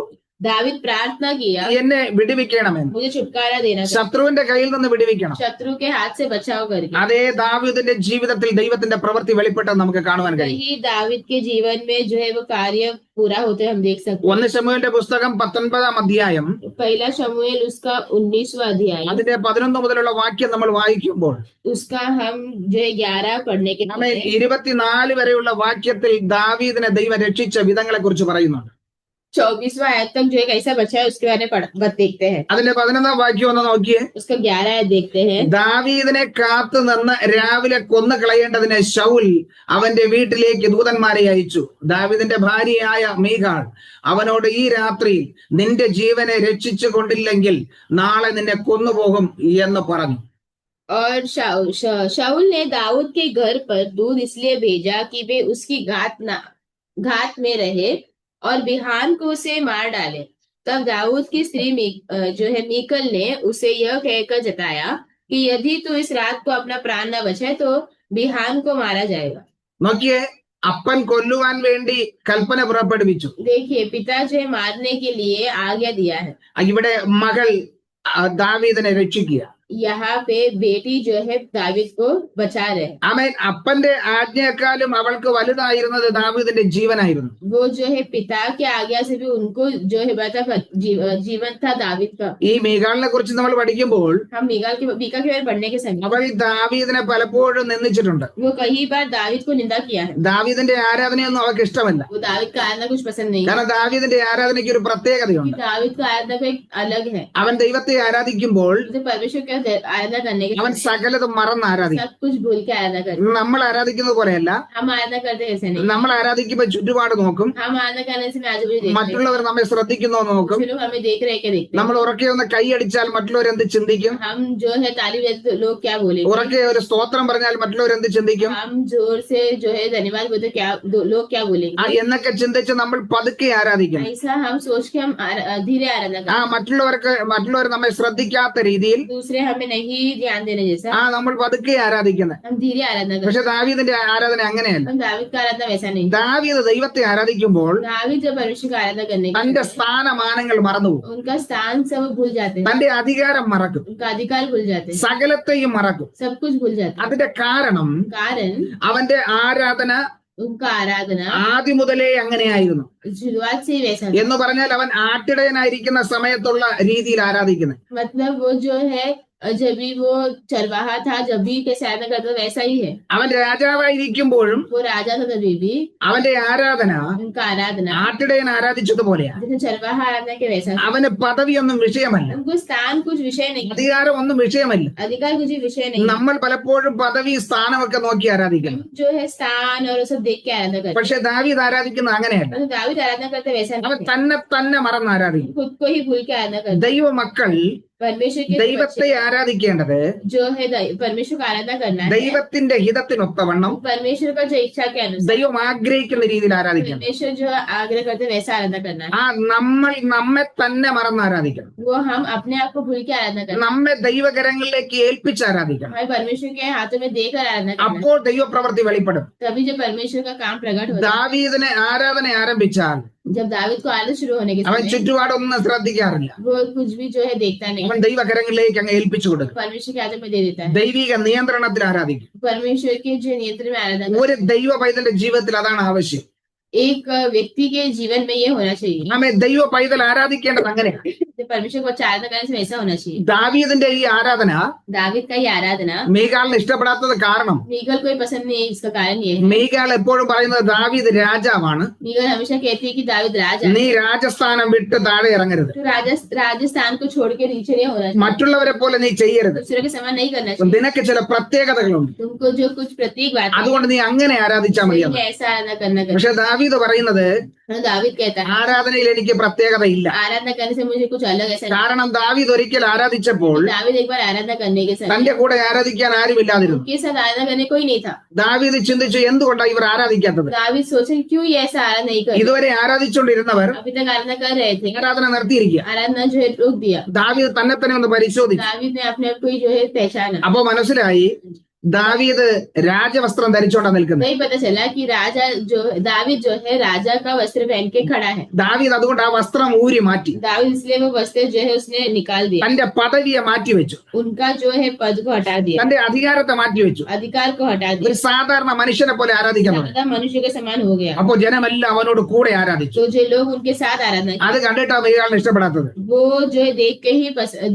दावीद प्रार्थना किया, എന്നെ വിടുവിക്കണമെന്ന്, मुझे छुटकारा देना था, ശത്രുവിന്റെ കയ്യിൽ നിന്ന് വിടുവിക്കണം. शत्रु के हाथ से बचाव करके. അതേ ദാവീദിന്റെ ജീവിതത്തിൽ ദൈവത്തിന്റെ പ്രവൃത്തി വെളിപ്പെട്ടത് നമുക്ക് കാണുവാൻ കഴിയും. वही दावीद के जीवन में जो है वो कार्य पूरा होते हम देख सकते 1 ശമൂവേലിന്റെ പുസ്തകം 19 അധ്യായം हैं. पहला शमूएल उसका 19वां अध्याय, അതിന്റെ 11 മുതലുള്ള വാക്യം നമ്മൾ വായിക്കുമ്പോൾ उसका हम जो है 11 पढ़ने के ആമേൻ समय 24 വരെയുള്ള വാക്യത്തിൽ ദാവീദിനെ ദൈവം രക്ഷിച്ച വിധങ്ങളെ കുറിച്ച് പറയുന്നുണ്ട്. 24वां आयत तक जो है कैसा बचा है उसके बारे में देखते हैं. അതിന്റെ 11 വാക്യം ഒന്ന് നോക്കിയേ. उसका 11 आयत देखते हैं. ദാവീദിനെ കാത്തു നിന്ന് രാവിലെ കൊന്നു കളയേണ്ടതിന് ശൗൽ അവന്റെ വീട്ടിലേക്ക് ദൂതന്മാരെ അയച്ചു. ദാവീദിന്റെ ഭാര്യയായ മീഖാൾ അവനോട് ഈ രാത്രി നിന്റെ ജീവനെ രക്ഷിച്ചു കൊണ്ടില്ലെങ്കിൽ നാളെ നിന്നെ കൊന്നുപോകും എന്ന് പറഞ്ഞു. और शाऊल ने दाऊद के घर पर दूध इसलिए भेजा कि वे उसकी घात में रहे और बिहान को उसे मार डाले. तब दाऊद की स्त्री जो है मीकल ने उसे यह कहकर जताया कि यदि तू इस रात को अपना प्राण न बचाए तो बिहान को मारा जाएगा. നോക്കിയേ, അപ്പൻ കൊല്ലുവാൻ വേണ്ടി കൽപ്പന പുറപ്പെടുവിച്ചു. देखिए, पिता जो है मारने के लिए आज्ञा दिया है. ഇവിടെ മകൾ ദാവീദിനെ രക്ഷിക്കുക. यहाँ पे बेटी जो है दावीद को बचा रहे. ആമേൻ. അപ്പന്റെ ആജ്ഞയെക്കാളും അവൾക്ക് വലുതായിരുന്നത് ദാവീദിന്റെ ജീവനായിരുന്നു. वो जो है पिता की आज्ञा से भी उनको जो है बता जीवन था दावीद का. ഈ മീഖാളിനെ കുറിച്ച് നമ്മൾ പഠിക്കുമ്പോൾ हम मीका के बारे में पढ़ने के समय അവൾ ദാവീദിനെ പലപ്പോഴും നിന്ദിച്ചിട്ടുണ്ട്. वो कई बार दावीद को निंदा किया है. ദാവീദിന്റെ ആരാധനയൊന്നും അവൾക്ക് ഇഷ്ടമല്ല. वो दावीद का आराधना कुछ पसंद नहीं है. കാരണം ദാവീദിന്റെ ആരാധനയ്ക്ക് ഒരു പ്രത്യേകതയുണ്ട്. दावीद का आराधना को एक अलग है. അവൻ ദൈവത്തെ ആരാധിക്കുമ്പോൾ तो परमेश्वर के आराधना करने के അവൻ समय സകലതും മറന്ന് ആരാധിക്കും. सब कुछ भूल के आराधना करते നമ്മൾ ആരാധിക്കുന്നത് പോലെയല്ല. हम आराधना करते ऐसे नहीं നമ്മൾ ആരാധിക്കുമ്പോൾ ചുറ്റുപാട് നോക്കും, हम आराधना करने से आजू बाजू देखते മറ്റുള്ളവർ നമ്മെ ശ്രദ്ധിക്കുന്നോ നോക്കും. कुछ लोग हमें देख रहे क्या देखते നമ്മൾ ഉറക്കെ ഒന്ന് കൈയടിച്ചാൽ മറ്റുള്ളവർ എന്ത് ചിന്തിക്കും, हम जो है ताली बजाते तो लोग क्या बोलेंगे ഉറക്കെ ഒരു സ്തോത്രം പറഞ്ഞാൽ മറ്റുള്ളവർ എന്ത് ചിന്തിക്കും हम जोर से जो है धन्यवाद बोलते क्या लोग क्या बोलेंगे എന്നൊക്കെ ചിന്തിച്ച് നമ്മൾ പതുക്കെ ആരാധിക്കണം. ऐसा हम सोच के हम धीरे आराधना करते മറ്റുള്ളവർ നമ്മെ ശ്രദ്ധിക്കാത്ത രീതിയിൽ दूसरे हमें नहीं ध्यान देने जैसा നമ്മൾ പതുക്കെ ആരാധിക്കുന്നത്. हम धीरे आराधना करते പക്ഷെ ദാവീദിന്റെ ആരാധന അങ്ങനെയല്ല. हम दावीद का आराधना वैसा नहीं ദാവീദ് ദൈവത്തെ ആരാധിക്കുമ്പോൾ दावीद जब परमेश्वर का आराधना करने के തന്റെ സ്ഥാനമാനങ്ങൾ മറന്നുപോകും, उनका स्थान सब भूल जाते हैं തന്റെ അധികാരം മറക്കും, उनका अधिकार भूल जाते हैं സകലത്തെയും മറക്കും. सब कुछ भूल जाते हैं അതിന്റെ കാരണം कारण അവന്റെ ആരാധന उनका आराधना ആദ്യം മുതലേ അങ്ങനെയായിരുന്നു. शुरुआत से ही वैसा എന്ന് പറഞ്ഞാൽ അവൻ ആട്ടിടയനായിരിക്കുന്ന സമയത്തുള്ള രീതിയിൽ ആരാധിക്കുന്നത്. मतलब वो जो है जब भी वो चरवाहा था जब भी कैसे आराधना करता वैसा ही है അവൻ രാജാവായിരിക്കുമ്പോഴും वो राजा था तभी भी അവന്റെ ആരാധന उनका आराधना ആട്ടിടയൻ ആരാധിച്ചതുപോലെയാണ്. जैसे चरवाहा आराधना के वैसा അവന് പദവിയൊന്നും വിഷയമല്ല, उनको स्थान कुछ विषय नहीं അധികാരം ഒന്നും വിഷയമല്ല. अधिकार कुछ विषय नहीं നമ്മൾ പലപ്പോഴും പദവി സ്ഥാനമൊക്കെ നോക്കി ആരാധിക്കുന്നു. जो है स्थान और सब देख के आराधना करते പക്ഷെ ദാവീദ് ആരാധിക്കുന്നത് അങ്ങനെയല്ല. हैं दावीद आराधना करते वैसा അവൻ नहीं തന്നെ മറന്ന് ആരാധിക്കും. खुद को ही भूल के आराधना करते ദൈവമക്കൾ परमेश्वर के ദൈവത്തെ ആരാധിക്കേണ്ടത് जो है परमेश्वर का आराधना करना है ദൈവത്തിന്റെ ഹിതത്തിനൊത്തവണ്ണം परमेश्वर का जो इच्छा के अनुसार ദൈവം ആഗ്രഹിക്കുന്ന രീതിയിൽ ആരാധിക്കണം. परमेश्वर जो आग्रह करते हैं, वैसा आराधना करना है നമ്മെ തന്നെ മറന്ന് ആരാധിക്കണം. वो हम अपने आप को भूल के आराधना करना നമ്മെ ദൈവകരങ്ങളിലേക്ക് ഏൽപ്പിച്ച് ആരാധിക്കണം. हमें परमेश्वर के हाथों में देकर आराधना करना അപ്പോൾ ദൈവപ്രവൃത്തി വെളിപ്പെടും. तभी जब परमेश्वर का काम प्रकट होता ദാവീദിനെ ആരാധന ആരംഭിച്ചാൽ है जब दावीद को आराधना शुरू होने के അവൻ समय ചുറ്റുപാടൊന്നും ശ്രദ്ധിക്കാറില്ല. वो कुछ भी जो है देखता नहीं അവൻ ദൈവകരങ്ങളിലേക്ക് അങ്ങ് ഏൽപ്പിച്ചു കൊടുക്കും. परमेश्वर के हाथों में दे देता है ദൈവിക നിയന്ത്രണത്തിൽ ആരാധിക്കും. परमेश्वर के जो नियंत्रण में आराधना करता ഒരു ദൈവ പൈതലിന്റെ ജീവിതത്തിൽ അതാണ് ആവശ്യം. है। एक व्यक्ति के जीवन में ये होना चाहिए ആമേ ദൈവ പൈതൽ ആരാധിക്കേണ്ടത് അങ്ങനെയാണ്. जब परमेश्वर को आराधना करने से वैसा होना चाहिए ദാവീദിന്റെ ഈ ആരാധന दावीद का ये आराधना മീകാളിന് ഇഷ്ടപ്പെടാത്തത് കാരണം मीगल को ही पसंद नहीं है इसका कारण ये है മീകാൾ എപ്പോഴും പറയുന്നത് ദാവീദ് രാജാവാണ്, मीगल हमेशा कहती है कि दावीद राजा നീ രാജസ്ഥാനം വിട്ട് താഴെ ഇറങ്ങരുത്, तो राजस्थान को छोड़ के नीचे नहीं होना चाहिए മറ്റുള്ളവരെ പോലെ നീ ചെയ്യരുത്, दूसरों के समान नहीं करना चाहिए നിനക്ക് ചില പ്രത്യേകതകളുണ്ട്, तुमको जो कुछ प्रतीक बात है അതുകൊണ്ട് നീ അങ്ങനെ ആരാധിച്ചാൽ മതിയെന്ന്. ऐसा आराधना करना करना പക്ഷെ ദാവീദ് പറയുന്നത് दावीद कहता है ആരാധനയിൽ എനിക്ക് പ്രത്യേകതയില്ല. आराधना करने से मुझे कुछ अलग ऐसा नहीं കാരണം ദാവീദ് ഒരിക്കൽ ആരാധിച്ചപ്പോൾ दावीद एक बार आराधना करने के समय തന്റെ കൂടെ ആരാധിക്കാൻ ആരുമില്ലാതിരുന്നു. उनके साथ आराधना करने कोई नहीं था ദാവീദ് ചിന്തിച്ചു എന്തുകൊണ്ടാണ് ഇവർ ആരാധിക്കാത്തത്. दावीद सोचे क्यों ये ऐसा आराधना नहीं कर ഇതുവരെ ആരാധിച്ചുകൊണ്ടിരുന്നവർ अभी तक आराधना कर रहे थे ആരാധന നിർത്തിയിരിക്കുക. आराधना जो है रोक दिया ദാവീദ് തന്നെ ഒന്ന് പരിശോധിച്ചു. दावीद ने अपने आप को ही जो है पहचाना അപ്പോ മനസ്സിലായി ദാവീദ് രാജവസ്ത്രം ധരിച്ചോണ്ടാ നിൽക്കുന്നത്. नहीं पता चला कि दावीद जो है राजा का वस्त्र पहन के खड़ा है ദാവീദ് അതുകൊണ്ട് ആ വസ്ത്രം ഊരി മാറ്റി दावीद इसलिए वो वस्त्र जो है उसने निकाल दिया തന്റെ പദവിയെ മാറ്റിവെച്ചു, उनका जो है पद को हटा दिया തന്റെ അധികാരത്തെ മാറ്റിവെച്ചു. अधिकार को हटा ഒരു दिया സാധാരണ മനുഷ്യനെ പോലെ ആരാധിക്കാൻ തുടങ്ങി. ज्यादा मनुष्य के समान हो गया അപ്പോ ജനമെല്ലാം അവനോട് കൂടെ ആരാധിച്ചു. तो जो लोग उनके साथ आराधना അത് കണ്ടിട്ടാ മീകാളിന് ഇഷ്ടപ്പെടാത്തത്. वो जो है देख के ही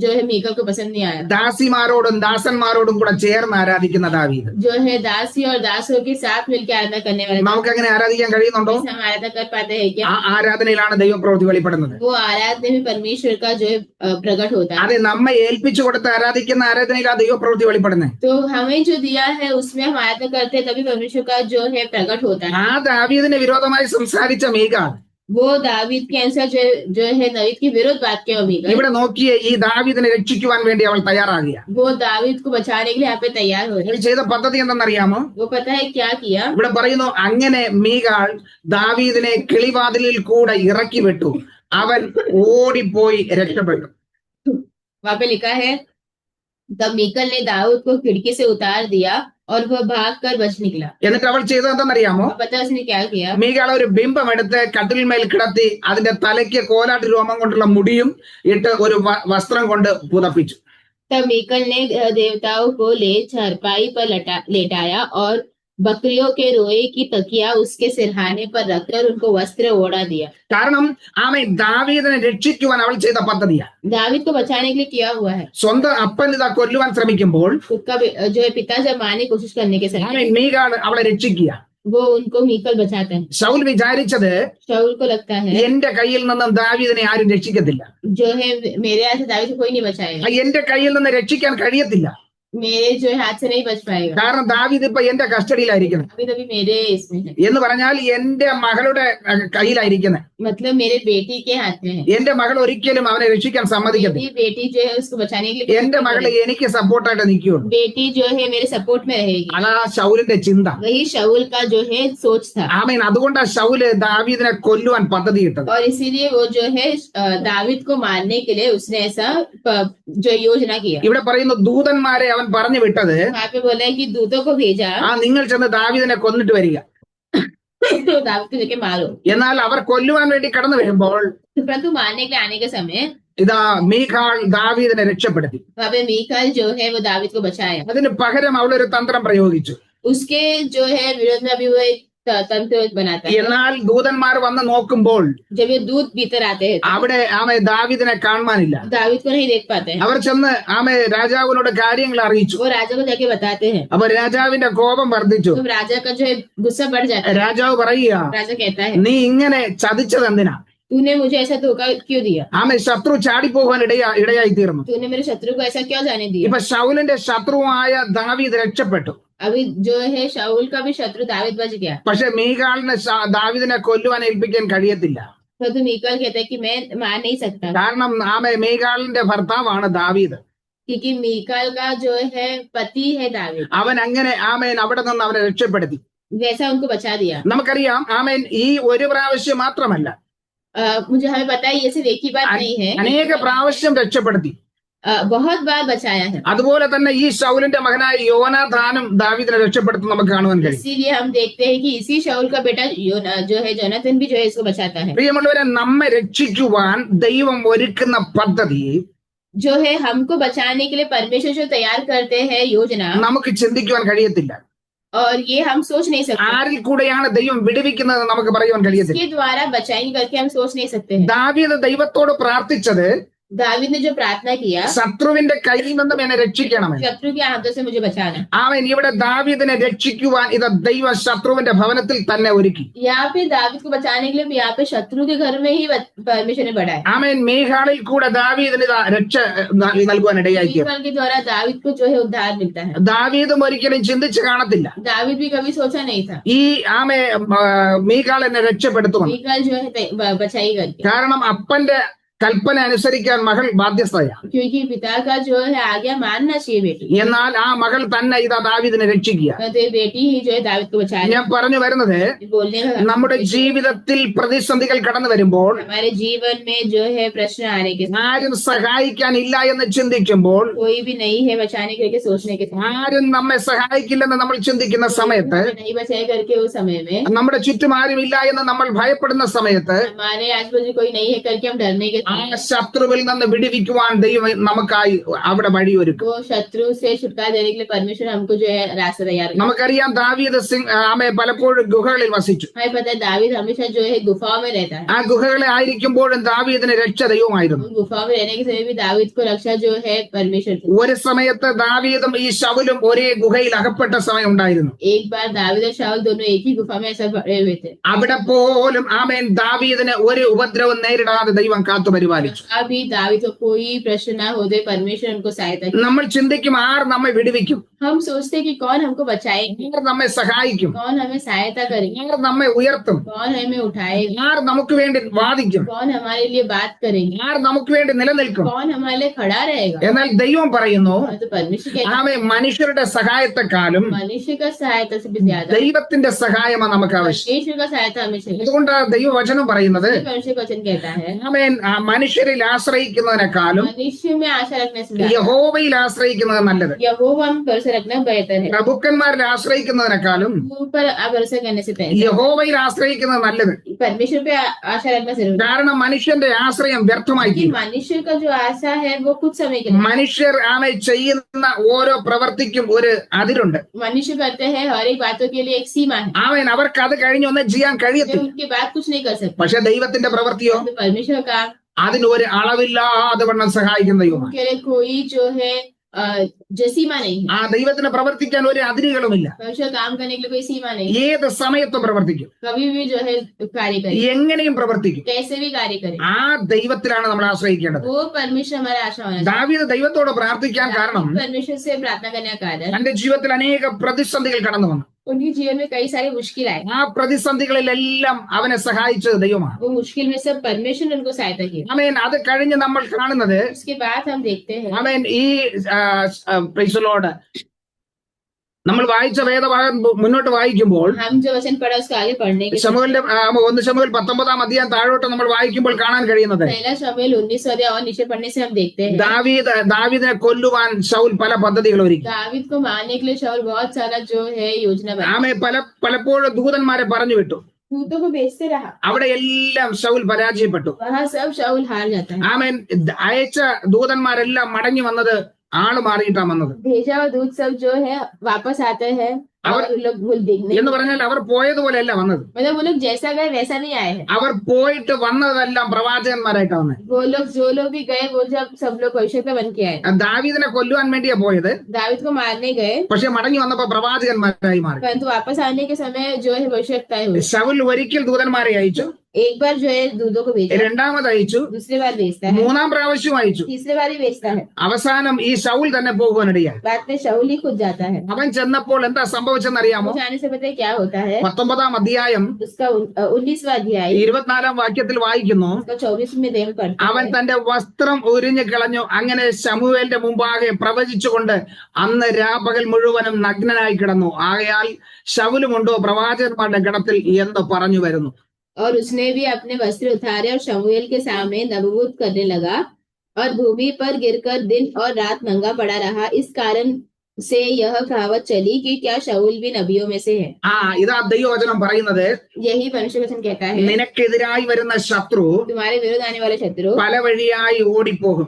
जो है मीकल को पसंद नहीं आया ദാസിമാരോടും ദാസന്മാരോടും കൂടെ ചേർന്ന് ആരാധിക്കുന്ന ദാവീദ്. जो है दासी और दासों के साथ मिलकर आराधना करने वाले നമുക്ക് അങ്ങനെ ആരാധിക്കാൻ കഴിയുന്നുണ്ടോ? हम आराधना कर पाते हैं क्या ആ ആരാധനയിലാണ് ദൈവപ്രവൃത്തി വെളിപ്പെടുന്നത്. वो आराधना में परमेश्वर का जो है प्रकट होता है അതെ, നമ്മെ ഏൽപ്പിച്ചു കൊടുത്ത് ആരാധിക്കുന്ന ആരാധനയിൽ ആ ദൈവപ്രവൃത്തി വെളിപ്പെടുന്നത്. तो हमें जो दिया है उसमें हम आराधना करते हैं तभी परमेश्वर का जो है प्रकट होता है ആ ദാവീദിന് വിരോധമായി സംസാരിച്ച മീകാൾ वो दावीद के अनुसार जो है दावीद के विरोध बात के मीकल ഇവിടെ നോക്കിയേ, ഈ ദാവീദിനെ രക്ഷിക്കുവാൻ വേണ്ടി അവൾ തയ്യാറാകുക. वो दावीद को बचाने के लिए यहाँ पे तैयार हो रहे അവൾ ചെയ്ത പദ്ധതി എന്തെന്നറിയാമോ? वो पता है क्या किया ഇവിടെ പറയുന്നു, അങ്ങനെ മീകാൾ ദാവീദിനെ കിളിവാതിലിൽ കൂടെ ഇറക്കി വിട്ടു, അവൻ ഓടിപ്പോയി രക്ഷപ്പെട്ടു. वहां पे लिखा है तब मीकल ने दाऊद को खिड़की से उतार दिया और वह भाग कर बच निकला എന്നിട്ട് അവൾ ചെയ്തത് എന്തെന്നറിയാമോ? पता है उसने क्या किया മീകാൾ ഒരു ബിംബം എടുത്ത് കട്ടിൽമേൽ കിടത്തി അതിന്റെ തലയ്ക്ക് കോലാട്ട് രോമം കൊണ്ടുള്ള മുടിയും ഇട്ട് ഒരു വസ്ത്രം കൊണ്ട് പുതപ്പിച്ചു. तब मीकल ने देवताओं को ले चारपाई पर लेटाया और बकरियों के रोए की तकिया उसके सिरहाने पर रखकर उनको वस्त्र ओढ़ा दिया കാരണം ആമേ ദാവീദിനെ രക്ഷിക്കുവാൻ അവൾ ചെയ്ത പദ്ധതിയാ. दावीद को बचाने के लिए किया हुआ है സ്വന്തം അപ്പൻ ഇതാ കൊല്ലുവാൻ ശ്രമിക്കുമ്പോൾ खुद का जो है पिता जब मारने की कोशिश करने के समय ആമേ മീകാൾ അവളെ രക്ഷിക്കുക. वो उनको मीकल बचाता है। ശൗൽ വിചാരിച്ചത് शाऊल को लगता है എന്റെ കയ്യിൽ നിന്നും ദാവീദിനെ ആരും രക്ഷിക്കത്തില്ല, जो है मेरे हाथ से दावीद को कोई नहीं बचाएगा, എന്റെ കയ്യിൽ നിന്ന് രക്ഷിക്കാൻ കഴിയത്തില്ല, मेरे जो है हाथ से नहीं बच पाएगा, കാരണം ദാവീദ് ഇപ്പൊ എന്റെ കസ്റ്റഡിയിലായിരിക്കുന്നത് अभी तभी मेरे इसमें है, എന്ന് പറഞ്ഞാൽ എന്റെ മകളുടെ കയ്യിലായിരിക്കുന്നത്. मतलब मेरे बेटी के हाथ में है। എന്റെ മകൾ ഒരിക്കലും അവനെ രക്ഷിക്കാൻ സമ്മതിക്കത്തില്ല. मेरी बेटी जो है उसको बचाने के लिए എന്റെ മകള് എനിക്ക് സപ്പോർട്ടായിട്ട് നിൽക്കുകയുള്ളൂ. बेटी जो है मेरे सपोर्ट में रहेगी। അതാ ശൗലിന്റെ ചിന്ത. वही शाऊल का जो है सोच था, ആമേൻ. അതുകൊണ്ടാ ശൗല് ദാവീദിനെ കൊല്ലുവാൻ പദ്ധതി ഇട്ടത്. और इसीलिए वो जो है दावीद को मारने के लिए उसने ऐसा जो योजना किया। ഇവിടെ പറയുന്നു ദൂതന്മാരെ അവൻ പറഞ്ഞു വിട്ടത്, वहाँ पे बोला है कि दूतों को भेजा നിങ്ങൾ ചെന്ന് ദാവീദിനെ കൊന്നിട്ട് വരിക. तो दावीद को जाके मारो। എന്നാൽ അവർ കൊല്ലുവാൻ വേണ്ടി കടന്നു വരുമ്പോൾ परंतु मारने के लिए आने के समय ഇതാ മീഖാൾ ദാവീദിനെ രക്ഷപ്പെടുത്തി. वहाँ पे मीकाल जो है वो दावीद को बचाया। അതിന് പകരം അവളൊരു തന്ത്രം പ്രയോഗിച്ചു. उसके जो है विरोध में अभी वो एक तंत्र बनाता है। എന്നാൽ ദൂതന്മാർ വന്ന് നോക്കുമ്പോൾ जब ये दूत भीतर आते हैं അവിടെ ദാവീദിനെ കാണുവാനില്ല. दावीद को नहीं देख पाते हैं। അവർ ചെന്ന് രാജാവിനോട് കാര്യങ്ങൾ അറിയിച്ചു. वो राजा को जाके बताते हैं, അപ്പൊ രാജാവിന്റെ കോപം വർദ്ധിച്ചു. तो राजा का जो है गुस्सा बढ़ जाता है। രാജാവ് പറയുക, राजा कहता है നീ ഇങ്ങനെ ചതിച്ചത് എന്തിനാ? तूने मुझे ऐसा धोखा क्यों दिया, ശത്രു ചാടിപ്പോകാൻ ഇടയായി തീർന്നു. तूने मेरे शत्रु को ऐसा क्यों जाने दिया। ഇപ്പൊ ശൗലിന്റെ ശത്രുവായ ദാവീദ് രക്ഷപ്പെട്ടു. अभी जो है शाऊल का भी शत्रु दावीद बच गया, പക്ഷെ മീഖാളിനെ ദാവീദിനെ കൊല്ലുവാൻ ഏൽപ്പിക്കാൻ കഴിയത്തില്ല. तो मीकाल कहता है कि मैं मार नहीं सकता, കാരണം മീഖാളിന്റെ ഭർത്താവാണ് ദാവീദ്. क्योंकि मीकाल का जो है पति है दावीद। അവൻ അങ്ങനെ അവിടെ നിന്ന് അവനെ രക്ഷപ്പെടുത്തി. वैसा उनको बचा दिया। നമുക്കറിയാം ഈ ഒരു പ്രാവശ്യം മാത്രമല്ല, मुझे हमें पता है ये सिर्फ एक ही बात नहीं है, അനേക പ്രാവശ്യം രക്ഷപ്പെടുത്തി. बहुत बार बचाया है। അതുപോലെ തന്നെ ഈ ശൗലിന്റെ മകനായ യോനാഥാനും ദാവീദിനെ രക്ഷപ്പെടുത്തും നമുക്ക് കാണുവാൻ കഴിയും. इसीलिए हम देखते हैं कि इसी शाऊल का बेटा जो है जोनाथन भी जो है इसको बचाता है। പ്രിയമുള്ളവരെ, നമ്മെ രക്ഷിക്കുവാൻ ദൈവം ഒരുക്കുന്ന പദ്ധതി जो है हमको बचाने के लिए परमेश्वर जो तैयार करते हैं योजना, നമുക്ക് ചിന്തിക്കുവാൻ കഴിയത്തില്ല. और ये हम सोच नहीं सकते, ആരിൽ കൂടെയാണ് ദൈവം വിടുവിക്കുന്നത് നമുക്ക് പറയുവാൻ കഴിയത്തില്ല. इसके द्वारा बचाएंगे करके हम सोच नहीं सकते हैं। ദാവീദ് ദൈവത്തോട് പ്രാർത്ഥിച്ചത്, दावीद ने जो प्रार्थना किया, ശത്രുവിന്റെ കയ്യിൽ നിന്നും എന്നെ രക്ഷിക്കണമെന്ന്. शत्रु के हाथों से मुझे बचाना। ഇവിടെ ദാവീദിനെ രക്ഷിക്കുവാൻ ദൈവ ശത്രുവിന്റെ ഭവനത്തിൽ തന്നെ ഒരുക്കി. यहाँ पे दावीद को बचाने के लिए यहाँ पे शत्रु के घर में ही परमेश्वर ने बढ़ाया। മീഖാളിൽ കൂടെ ദാവീദിന് രക്ഷ നൽകുവാൻ ഇടയായി. मीकाल के द्वारा दावीद को जो है उद्धार मिलता है। ദാവീദും ഒരിക്കലും ചിന്തിച്ച് കാണത്തില്ല दावीद भी कभी सोचा नहीं था മീഖാൾ എന്നെ രക്ഷപ്പെടുത്തുമെന്ന്. मीकाल जो है बचाई करके, കാരണം അപ്പന്റെ കൽപ്പന അനുസരിക്കാൻ മകൾ ബാധ്യസ്ഥയാണ്. क्योंकि पिता का जो है आज्ञा मानना चाहिए बेटी, എന്നാൽ ആ മകൾ തന്നെ ദാവീദിനെ രക്ഷിക്കുക. तो बेटी ही जो है दावीद को बचा ഞാൻ പറഞ്ഞു വരുന്നത്, बोलने का നമ്മുടെ ജീവിതത്തിൽ പ്രതിസന്ധികൾ കടന്നു വരുമ്പോൾ, हमारे जीवन में जो है प्रश्न आने के साथ, ആരും സഹായിക്കാനില്ല എന്ന് ചിന്തിക്കുമ്പോൾ, कोई भी नहीं है बचाने करके सोचने के साथ, ആരും നമ്മെ സഹായിക്കില്ലെന്ന് നമ്മൾ ചിന്തിക്കുന്ന സമയത്ത്, नहीं बचाए करके उस समय में, നമ്മുടെ ചുറ്റും ആരും ഇല്ല എന്ന് നമ്മൾ ഭയപ്പെടുന്ന സമയത്ത്, हमारे आसपास कोई नहीं है करके हम डरने के ആ ശത്രുവിൽ നിന്ന് വിടുവിക്കുവാൻ ദൈവം നമുക്കായി അവിടെ വഴിയൊരുക്കും. वो शत्रु से छुटकारा देने के लिए परमेश्वर हमको जो है रास्ता तैयार कर। നമുക്കറിയാം ദാവീദ് പലപ്പോഴും ഗുഹകളിൽ വസിച്ചു. हमें पता है दावीद हमेशा जो है गुफाओं में रहता है। ആ ഗുഹകളിൽ ആയിരിക്കുമ്പോഴും ദാവീദിന് രക്ഷ ദൈവമായിരുന്നു. गुफा में रहने के समय भी दावीद को रक्षा जो है परमेश्वर थी। ഒരു സമയത്ത് ദാവീദും ഈ ശൗലും ഒരേ ഗുഹയിൽ അകപ്പെട്ട സമയം ഉണ്ടായിരുന്നു. एक बार दावीद और शाऊल दोनों एक ही गुफा में ऐसा पड़े हुए थे। അവിടെ പോലും ദാവീദിന് ഒരു ഉപദ്രവം നേരിടാതെ ദൈവം കാത്തു പരിപാലിച്ചു. अभी दावीद को कोई प्रश्न ना होते परमेश्वर उनको सहायता की। നമ്മൾ ചിന്തിക്കും, ആർ നമ്മെ വിടുവിക്കും, हम सोचते हैं कि कौन हमको बचाएगा, ആർ നമ്മെ സഹായിക്കും, कौन हमें सहायता करेगा, ആർ നമ്മെ ഉയർത്തും, कौन हमें उठाएगा, ആർ നമുക്ക് വേണ്ടി വാദിക്കും, कौन हमारे लिए बात करेंगे, ആർ നമുക്ക് വേണ്ടി നിലനിൽക്കും. कौन हमारे लिए खड़ा रहेगा। എന്നാൽ ദൈവം പറയുന്നു, तो परमेश्वर कहता മനുഷ്യരുടെ സഹായത്തെക്കാളും है मनुष्य का सहायता से भी ज्यादा ദൈവത്തിന്റെ സഹായമാണ് നമുക്ക് ആവശ്യം. परमेश्वर का सहायता हमें चाहिए। അതുകൊണ്ടാണ് ദൈവവചനം പറയുന്നത്, परमेश्वर का वचन कहता है മനുഷ്യരിൽ ആശ്രയിക്കുന്നതിനേക്കാളും मनुष्य में आशा रखने से ज्यादा യഹോവയിൽ ആശ്രയിക്കുന്നത് നല്ലത്. यहोवा में भरोसा रखना बेहतर है। പ്രഭുക്കന്മാരിൽ ആശ്രയിക്കുന്നതിനേക്കാളും ऊपर भरोसा करने से पहले യഹോവയിൽ ആശ്രയിക്കുന്നത് നല്ലത്. परमेश्वर पे आशा रखना जरूरी है। കാരണം മനുഷ്യന്റെ ആശ്രയം വ്യർത്ഥമായി कि തീരും. मनुष्य का जो आशा है वो कुछ समय के लिए, മനുഷ്യർ ചെയ്യുന്ന ഓരോ പ്രവർത്തിക്കും ഒരു അതിരുണ്ട്. मनुष्य करते हैं हर एक बातों के लिए एक सीमा है, അവർക്ക് അത് കഴിഞ്ഞൊന്നും ചെയ്യാൻ जो കഴിയത്തില്ല. उनके बाद कुछ नहीं कर सकते। പക്ഷെ ദൈവത്തിന്റെ പ്രവൃത്തിയോ तो परमेश्वर का അതിന് ഒരു അളവില്ലാതെ വണ്ണം സഹായിക്കുന്ന ദൈവമാണ്. उनके लिए कोई जो है जो सीमा नहीं है। ആ ദൈവത്തിന് പ്രവർത്തിക്കാൻ ഒരു അതിരുകളുമില്ല. परमेश्वर काम करने के लिए कोई सीमा नहीं, ഏത് സമയത്തും പ്രവർത്തിക്കും, कभी भी जो है कार्य करे, എങ്ങനെയും പ്രവർത്തിക്കും. कैसे भी कार्य करे। ആ ദൈവത്തിലാണ് നമ്മൾ ആശ്രയിക്കേണ്ടത്. वो परमेश्वर हमारा आशा होना चाहिए। ദാവീദ് ദൈവത്തോട് പ്രാർത്ഥിക്കാൻ കാരണം परमेश्वर से प्रार्थना करने का कारण തന്റെ ജീവിതത്തിൽ അനേക പ്രതിസന്ധികൾ കടന്നു വന്നു. उनके जीवन में कई सारी मुश्किल आए। ആ പ്രതിസന്ധികളിലെല്ലാം അവനെ സഹായിച്ചത് ദൈവമാണ്. वो मुश्किल में सब परमेश्वर ने उनको सहायता की। ആമേൻ. അത് കഴിഞ്ഞ് നമ്മൾ കാണുന്നത് उसके बाद हम देखते हैं, ആമേൻ, ഈ പ്രൈസ് ദി ലോർഡ് നമ്മൾ വായിച്ച വേദഭാഗം മുന്നോട്ട് വായിക്കുമ്പോൾ हम जो वचन पढ़ा उसको आगे पढ़ने के ശമൂവേലിന്റെ 1 ശമൂവേൽ 19 അധ്യായം താഴോട്ട് നമ്മൾ വായിക്കുമ്പോൾ കാണാൻ കഴിയുന്നത് पहला शमूएल 19 अध्याय और नीचे पढ़ने से हम देखते हैं ദാവീദിനെ കൊല്ലുവാൻ ശൗൽ പല പദ്ധതികൾ ഒരുക്കി. दावीद को मारने के लिए शाऊल बहुत सारा जो है योजना बनाई। ആമേ പലപ്പോഴും ദൂതന്മാരെ പറഞ്ഞു വിട്ടു. दूतों को भेजते रहा, അവിടെ എല്ലാം ശൗൽ പരാജയപ്പെട്ടു. वहां सब शाऊल हार जाता है। ആമേൻ. അയച്ച ദൂതന്മാരെല്ലാം മടങ്ങി വന്നത് ആള് മാറിയിട്ടാ വന്നത്. भेजा हुआ दूत सब जो है वापस आते हैं और लोग भूल देखने, എന്ന് പറഞ്ഞാൽ അവർ പോയതുപോലെയല്ല വന്നത്. मतलब वो लोग जैसा गए वैसा नहीं आए हैं। അവർ പോയിട്ട് വന്നതെല്ലാം പ്രവാചകന്മാരായിട്ടാ വന്നത്. वो लोग जो भी गए वो जब सब लोग भविष्यता बन के आए। ദാവീദിനെ കൊല്ലുവാൻ വേണ്ടിയാ പോയത്, दावीद को मारने गए, പക്ഷെ മടങ്ങി വന്നപ്പോ പ്രവാചകന്മാരായി മാറി. परंतु वापस आने के समय जो है भविष्यताएं हुई। ശൗൽ ഒരിക്കൽ ദൂതന്മാരെ അയച്ചു, एक बार जो है दूतों को भेजा, രണ്ടാമത് അയച്ചു, दूसरी बार भेजता है, മൂന്നാം പ്രാവശ്യം അയച്ചു. तीसरी बार भी भेजता है। അവസാനം ഈ ശൗൽ തന്നെ പോകുവാനിടയായി. बाद में शाऊल ही खुद जाता है। അവൻ ചെന്നപ്പോൾ എന്താ സംഭവിച്ചെന്നറിയാമോ? जाने से पता है क्या होता है? 19 अध्याയം उसका 19वां अध्याय 24 വാക്യത്തിൽ വായിക്കുന്നു, उसका 24वें देव पढ़ते അവൻ हैं। തന്റെ വസ്ത്രം ഉരിഞ്ഞു കളഞ്ഞു. അങ്ങനെ ശമൂവേലിന്റെ മുമ്പാകെ പ്രവചിച്ചുകൊണ്ട് അന്ന് രാപകൽ മുഴുവനും നഗ്നനായി കിടന്നു. ആകയാൽ ശൗലുമുണ്ടോ പ്രവാചകന്മാരുടെ ഗണത്തിൽ എന്ന് പറഞ്ഞു വരുന്നു. और उसने भी अपने वस्त्र उतारे और शमूएल के सामने नबूवत करने लगा और भूमि पर गिरकर दिन और रात नंगा पड़ा रहा। इस कारण से यह कहावत चली कि क्या शाऊल भी नबियों में से है। ഇതാ ദൈവവചനം പറയുന്നത്, यही परमेश्वर वचन कहता है, നിനക്കെതിരായി വരുന്ന ശത്രു तुम्हारे विरुद्ध आने वाले शत्रु പല വഴിയായി ഓടിപ്പോകും.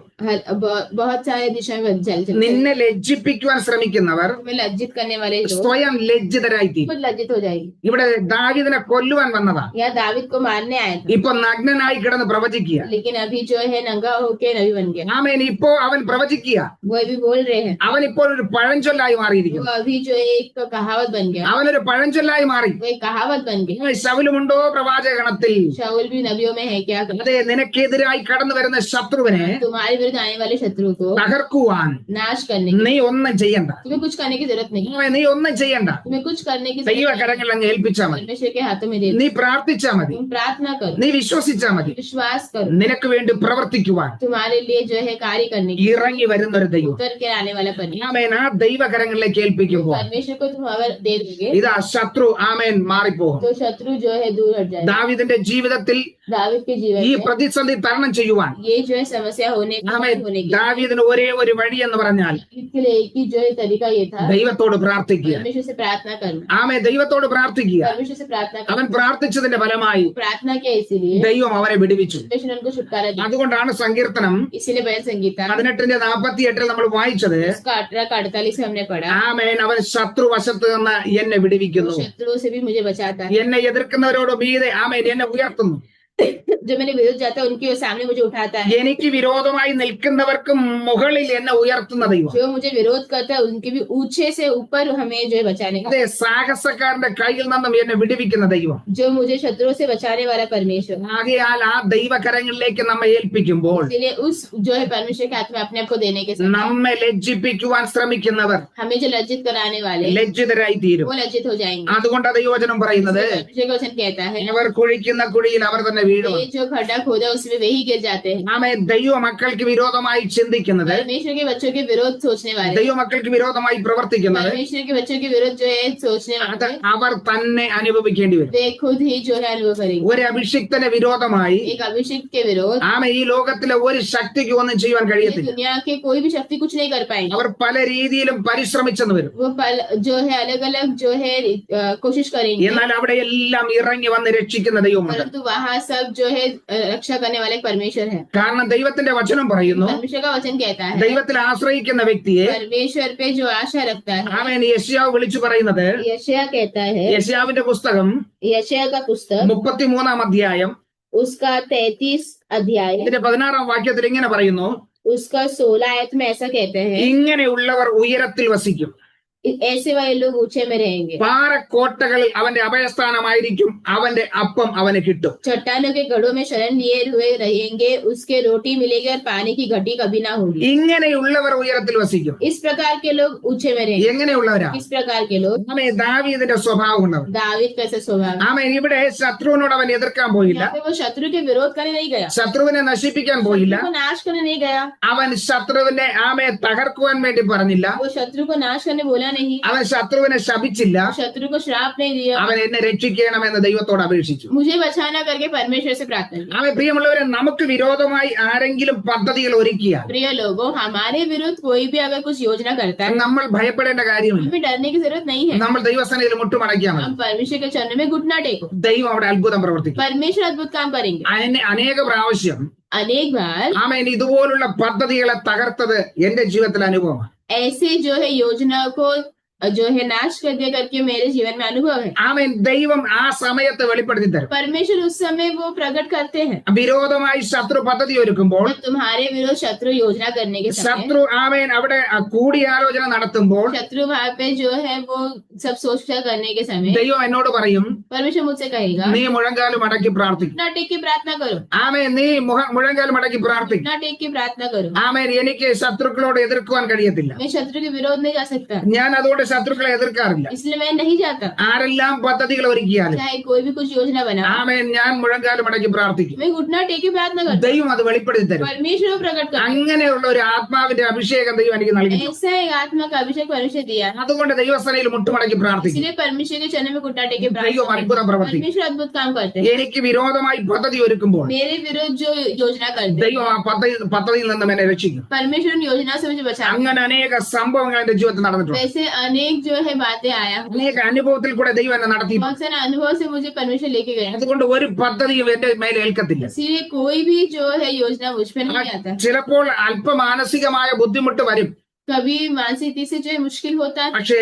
बहुत सारे दिशा में चल चलते हैं। നിന്നെ ലജ്ജിപ്പിക്കുവാൻ ശ്രമിക്കുന്നവർ तुम्हें लज्जित करने वाले लोग സ്വയം ലജ്ജിതരായിത്തീരും. खुद लज्जित हो जाएगी। ഇവിടെ ദാവീദിനെ കൊല്ലുവാൻ വന്നതാ, यहाँ दावीद को मारने आया था, ഇപ്പൊ നഗ്നനായി കിടന്ന് പ്രവചിക്കുക. लेकिन अभी जो है नंगा होके नबी बन गया। ആമേൻ. ഇപ്പോ അവൻ പ്രവചിക്കുക. वो अभी बोल रहे हैं, അവൻ ഇപ്പോൾ ഒരു പഴഞ്ചൊല്ലായി वो മാറിയിരിക്കുന്നു. अभी जो है एक कहावत बन गया, അവനൊരു പഴഞ്ചൊല്ലായി മാറി. वो एक कहावत बन गई। ശൗലുമുണ്ടോ പ്രവാചകഗണത്തിൽ? शाऊल भी नबियों में है क्या? അതെ, നിനക്കെതിരായി കടന്നു വരുന്ന ശത്രുവിനെ तुम्हारे विरुद्ध आने वाले शत्रु को തകർക്കുവാൻ नाश करने की നീ ഒന്നും ചെയ്യണ്ട. तुम्हें कुछ करने की जरूरत नहीं, നീ ഒന്നും ചെയ്യണ്ട. तुम्हें कुछ करने की ദൈവ जरूरत नहीं। കരങ്ങൾ അങ്ങ് ഏൽപ്പിച്ചാ മതി. परमेश्वर के हाथों में दे दो, നീ പ്രാർത്ഥിച്ചാ മതി. तुम प्रार्थना करो, നീ വിശ്വസിച്ചാ മതി. विश्वास करो, നിനക്ക് വേണ്ടി പ്രവർത്തിക്കുവാൻ तुम्हारे लिए जो है कार्य करने की ഇറങ്ങി വരുന്ന ഒരു ദൈവം. उतर के आने वाला परमेश्वर। ആമേൻ. ആ ദൈവകരങ്ങളിലേക്ക് ഏൽപ്പിക്കുമ്പോൾ परमेश्वर को तुम अगर दे दोगे ഇതാ ശത്രു ആമേൻ മാറിപ്പോകും. तो शत्रु जो है दूर हट जाएगा। ദാവീദിന്റെ ജീവിതത്തിൽ दावीद के जीवन ഈ में പ്രതിസന്ധി തരണം ചെയ്യുവാൻ ये जो है समस्या होने ആമേൻ की ദാവീദിന് ഒരേ ഒരു വഴി എന്ന് പറഞ്ഞാൽ इसके लिए एक ही जो है तरीका ये था, ദൈവത്തോട് പ്രാർത്ഥിക്കുക. परमेश्वर से प्रार्थना करना। ആമേൻ. ദൈവത്തോട് പ്രാർത്ഥിക്കുക. परमेश्वर से प्रार्थना അവൻ करना, പ്രാർത്ഥിച്ചതിന്റെ ഫലമായി प्रार्थना किया इसीलिए ദൈവം അവനെ വിടുവിച്ചു. परमेश्वर ने उनको छुटकारा दिया। അതുകൊണ്ടാണ് സങ്കീർത്തനം इसीलिए भजन संगीता 18:48 നമ്മൾ വായിച്ചത്, उसका 18 का 48 हमने पढ़ा, ആമേൻ. അവൻ ശത്രുവശത്ത് നിന്ന് എന്നെ വിടുവിക്കുന്നു. शत्रुओं से भी मुझे बचाता है, എന്നെ എതിർക്കുന്നവരോട് മീതെ ആമേൻ എന്നെ ഉയർത്തുന്നു. जो मेरे विरुद्ध जाता है उनके सामने मुझे उठाता है, എനിക്ക് വിരോധമായി നിൽക്കുന്നവർക്കും മുകളിൽ എന്നെ ഉയർത്തുന്ന ദൈവം. जो मुझे विरोध करता है उनके भी ऊंचे से ऊपर हमें जो है बचाने का, അതെ, സാഹസക്കാരന്റെ കയ്യിൽ നിന്നും എന്നെ വിടുവിക്കുന്ന ദൈവം. जो मुझे शत्रुओं से बचाने वाला परमेश्वर। ആകയാൽ ആ ദൈവകരങ്ങളിലേക്ക് നമ്മെ ഏൽപ്പിക്കുമ്പോൾ इसलिए उस जो है परमेश्वर के हाथ में अपने आप को देने के समय നമ്മെ ലജ്ജിപ്പിക്കുവാൻ ശ്രമിക്കുന്നവർ हमें जो लज्जित कराने वाले ലജ്ജിതരായി തീരും. वो लज्जित हो जाएंगे। അതുകൊണ്ട് ദൈവവചനം പറയുന്നത്, परमेश्वर का वचन कहता है, അവർ കുഴിക്കുന്ന കുഴിയിൽ അവർ തന്നെ വീഴും. ये जो खड्डा खोदा उसमें वही गिर जाते हैं। ആമേ. ദൈവ മക്കൾക്ക് വിരോധമായി ചിന്തിക്കുന്നത്, परमेश्वर के बच्चों के विरोध सोचने वाले, ദൈവ മക്കൾക്ക് വിരോധമായി പ്രവർത്തിക്കുന്നത്, परमेश्वर के बच्चों के विरोध जो है सोचने അത് वाले, അവർ തന്നെ അനുഭവിക്കേണ്ടി വരും. वे खुद ही जो है अनुभव करेंगे। ഒരു അഭിഷിക്തന് വിരോധമായി एक अभिषेक के विरोध ആമേ ഈ ലോകത്തിലെ ഒരു ശക്തിക്ക് ഒന്നും ചെയ്യാൻ ये കഴിയത്തില്ല. दुनिया के कोई भी शक्ति कुछ नहीं कर पाएंगे। അവർ പല രീതിയിലും പരിശ്രമിച്ചെന്ന് വരും. वो जो है अलग अलग जो है कोशिश करेंगे, എന്നാൽ അവിടെ എല്ലാം ഇറങ്ങി വന്ന് രക്ഷിക്കുന്ന ദൈവമുണ്ട്. परंतु वहाँ सब जो है रक्षा करने वाले परमेश्वर है। കാരണം ദൈവത്തിന്റെ വചനം പറയുന്നു, परमेश्वर का वचन कहता है, ദൈവത്തിൽ ആശ്രയിക്കുന്ന വ്യക്തിയെ परमेश्वर पे जो आशा रखता है, ആമേൻ യെശയ്യാവ് വിളിച്ചു പറയുന്നത്, यशायाह कहता है, യെശയ്യാവിന്റെ പുസ്തകം यशायाह का पुस्तक 33 അധ്യായം उसका 33 अध्याय ഇതിന്റെ 16 വാക്യത്തിൽ ഇങ്ങനെ പറയുന്നു, उसका 16 आयत में ऐसा कहते हैं, ഇങ്ങനെയുള്ളവർ ഉയരത്തിൽ വസിക്കും. ऐसे वाले लोग ऊंचे में रहेंगे. പാറക്കോട്ടകളിൽ അവന്റെ അഭയസ്ഥാനമായിരിക്കും, അവന്റെ അപ്പം അവന് കിട്ടും. चट्टानों के गढ़ों में शरण लिए हुए रहेंगे, उसके रोटी मिलेगी और पानी की घटी कभी ना होगी. ഇങ്ങനെയുള്ളവർ ഉയരത്തിൽ വസിക്കും. इस प्रकार के लोग ऊंचे में रहेंगे. എങ്ങനെയുള്ളവരാ? इस प्रकार के लोग. ആമേ, ദാവീദിന്റെ സ്വഭാവമുള്ളവർ. दावीद कैसे स्वभाव. ആമേ, ഇവിടെ ശത്രുവിനോട് അവൻ എതിർക്കാൻ പോയില്ല. यहाँ पे वो शत्रु के विरोध करने नहीं गया, ശത്രുവിനെ നശിപ്പിക്കാൻ പോയില്ല. शत्रु को नाश करने नहीं गया, അവൻ ശത്രുവിനെ തകർക്കുവാൻ വേണ്ടി പറഞ്ഞില്ല. वो शत्रु को नाश करने बोला नहीं, അവൻ ശത്രുവിനെ ശപിച്ചില്ല. शत्रु को श्राप नहीं दिया, അവൻ എന്നെ രക്ഷിക്കണമെന്ന് ദൈവത്തോട് അപേക്ഷിച്ചു. मुझे बचाना करके परमेश्वर से प्रार्थना की. അവൻ പ്രിയമുള്ളവരെ, നമുക്ക് വിരോധമായി ആരെങ്കിലും പദ്ധതികൾ ഒരുക്കിയാൽ प्रिय लोगों, हमारे विरुद्ध कोई भी अगर कुछ योजना करता है, നമ്മൾ ഭയപ്പെടേണ്ട കാര്യമില്ല. हमें डरने की जरूरत नहीं है. നമ്മൾ ദൈവസന്നിധിയിൽ മുട്ടുമടക്കിയാൽ മതി. हम परमेश्वर के चरणों में घुटना टेको, ദൈവം അവിടെ അത്ഭുതം പ്രവർത്തിക്കും. परमेश्वर अद्भुत काम करेंगे. അനേക പ്രാവശ്യം अनेक बार ആമേൻ ഇതുപോലുള്ള പദ്ധതികളെ തകർത്തത് എന്റെ ജീവിതത്തിലെ അനുഭവമാണ്. ऐसे जो है योजना को जो है नाश कर दिया करके मेरे जीवन में अनुभव है. ആമേൻ ദൈവം ആ സമയത്ത് വെളിപ്പെടുത്തി തരും. परमेश्वर उस समय वो प्रकट करते हैं. വിരോധമായി ശത്രു പദ്ധതി ഒരുക്കുമ്പോൾ, तुम्हारे विरोध शत्रु योजना करने के समय, ശത്രു ആമേൻ അവിടെ കൂടിയാലോചന നടത്തുമ്പോൾ, शत्रु वहां पे जो है वो सब सोच विचार करने के समय ദൈവം എന്നോട് പറയും, परमेश्वर मुझसे कहेगा, നീ മുഴങ്കാലും മടക്കി പ്രാർത്ഥിക്കും. घुटना टेक के प्रार्थना करो, ആമേൻ നീ മുഴങ്കാലും മടക്കി പ്രാർത്ഥിക്കും. घुटना टेक के प्रार्थना करो. ആമേൻ എനിക്ക് ശത്രുക്കളോട് എതിർക്കുവാൻ കഴിയത്തില്ല. मैं शत्रु के विरोध नहीं जा सकता, ഞാൻ അതുകൊണ്ട് ശത്രുക്കളെ എതിർക്കാറില്ല. इसलिए मैं नहीं जाता. ആരെല്ലാം പദ്ധതികൾ ഒരുക്കിയാലും चाहे कोई भी कुछ योजना बना, ആമേൻ ഞാൻ മുഴങ്കാലും മടക്കി പ്രാർത്ഥിക്കും. मैं घुटना टेक के प्रार्थना करता. ദൈവം അത് വെളിപ്പെടുത്തി തരും. परमेश्वर वो प्रकट करता. അങ്ങനെയുള്ള ഒരു ആത്മാവിന്റെ അഭിഷേകം ദൈവം എനിക്ക് നൽകി. ऐसा एक आत्मा का अभिषेक परमेश्वर दिया, അതുകൊണ്ട് ദൈവസനയിൽ മുട്ടുമടക്കി പ്രാർത്ഥിക്കും. इसलिए परमेश्वर के चरण में घुटना टेक के ദൈവം प्रार्थना അത്ഭുതം करता. പ്രവർത്തിക്കും. परमेश्वर अद्भुत काम करते हैं. എനിക്ക് വിരോധമായി പദ്ധതി ഒരുക്കുമ്പോൾ मेरे विरुद्ध जो योजना करते हैं, ദൈവം ആ പദ്ധതിയിൽ നിന്നും എന്നെ രക്ഷിക്കും. परमेश्वर उन योजना से मुझे बचा. അങ്ങനെ അനേക സംഭവങ്ങൾ എന്റെ ജീവിതത്തിൽ നടന്നിട്ടുണ്ട്. वैसे अनेक जो है बातें आया, അനേക അനുഭവത്തിൽ കൂടെ ദൈവം എന്നെ നടത്തി. बहुत सारे अनुभव से मुझे परमेश्वर लेके गया. അതുകൊണ്ട് ഒരു പദ്ധതിയും എന്റെ മേലെ ഏൽക്കത്തില്ല. इसीलिए कोई भी जो है योजना मुझ पे नहीं आता. ചിലപ്പോൾ അല്പ മാനസികമായ ബുദ്ധിമുട്ട് വരും. कभी मानसिक स्थिति से जो है मुश्किल होता है, പക്ഷേ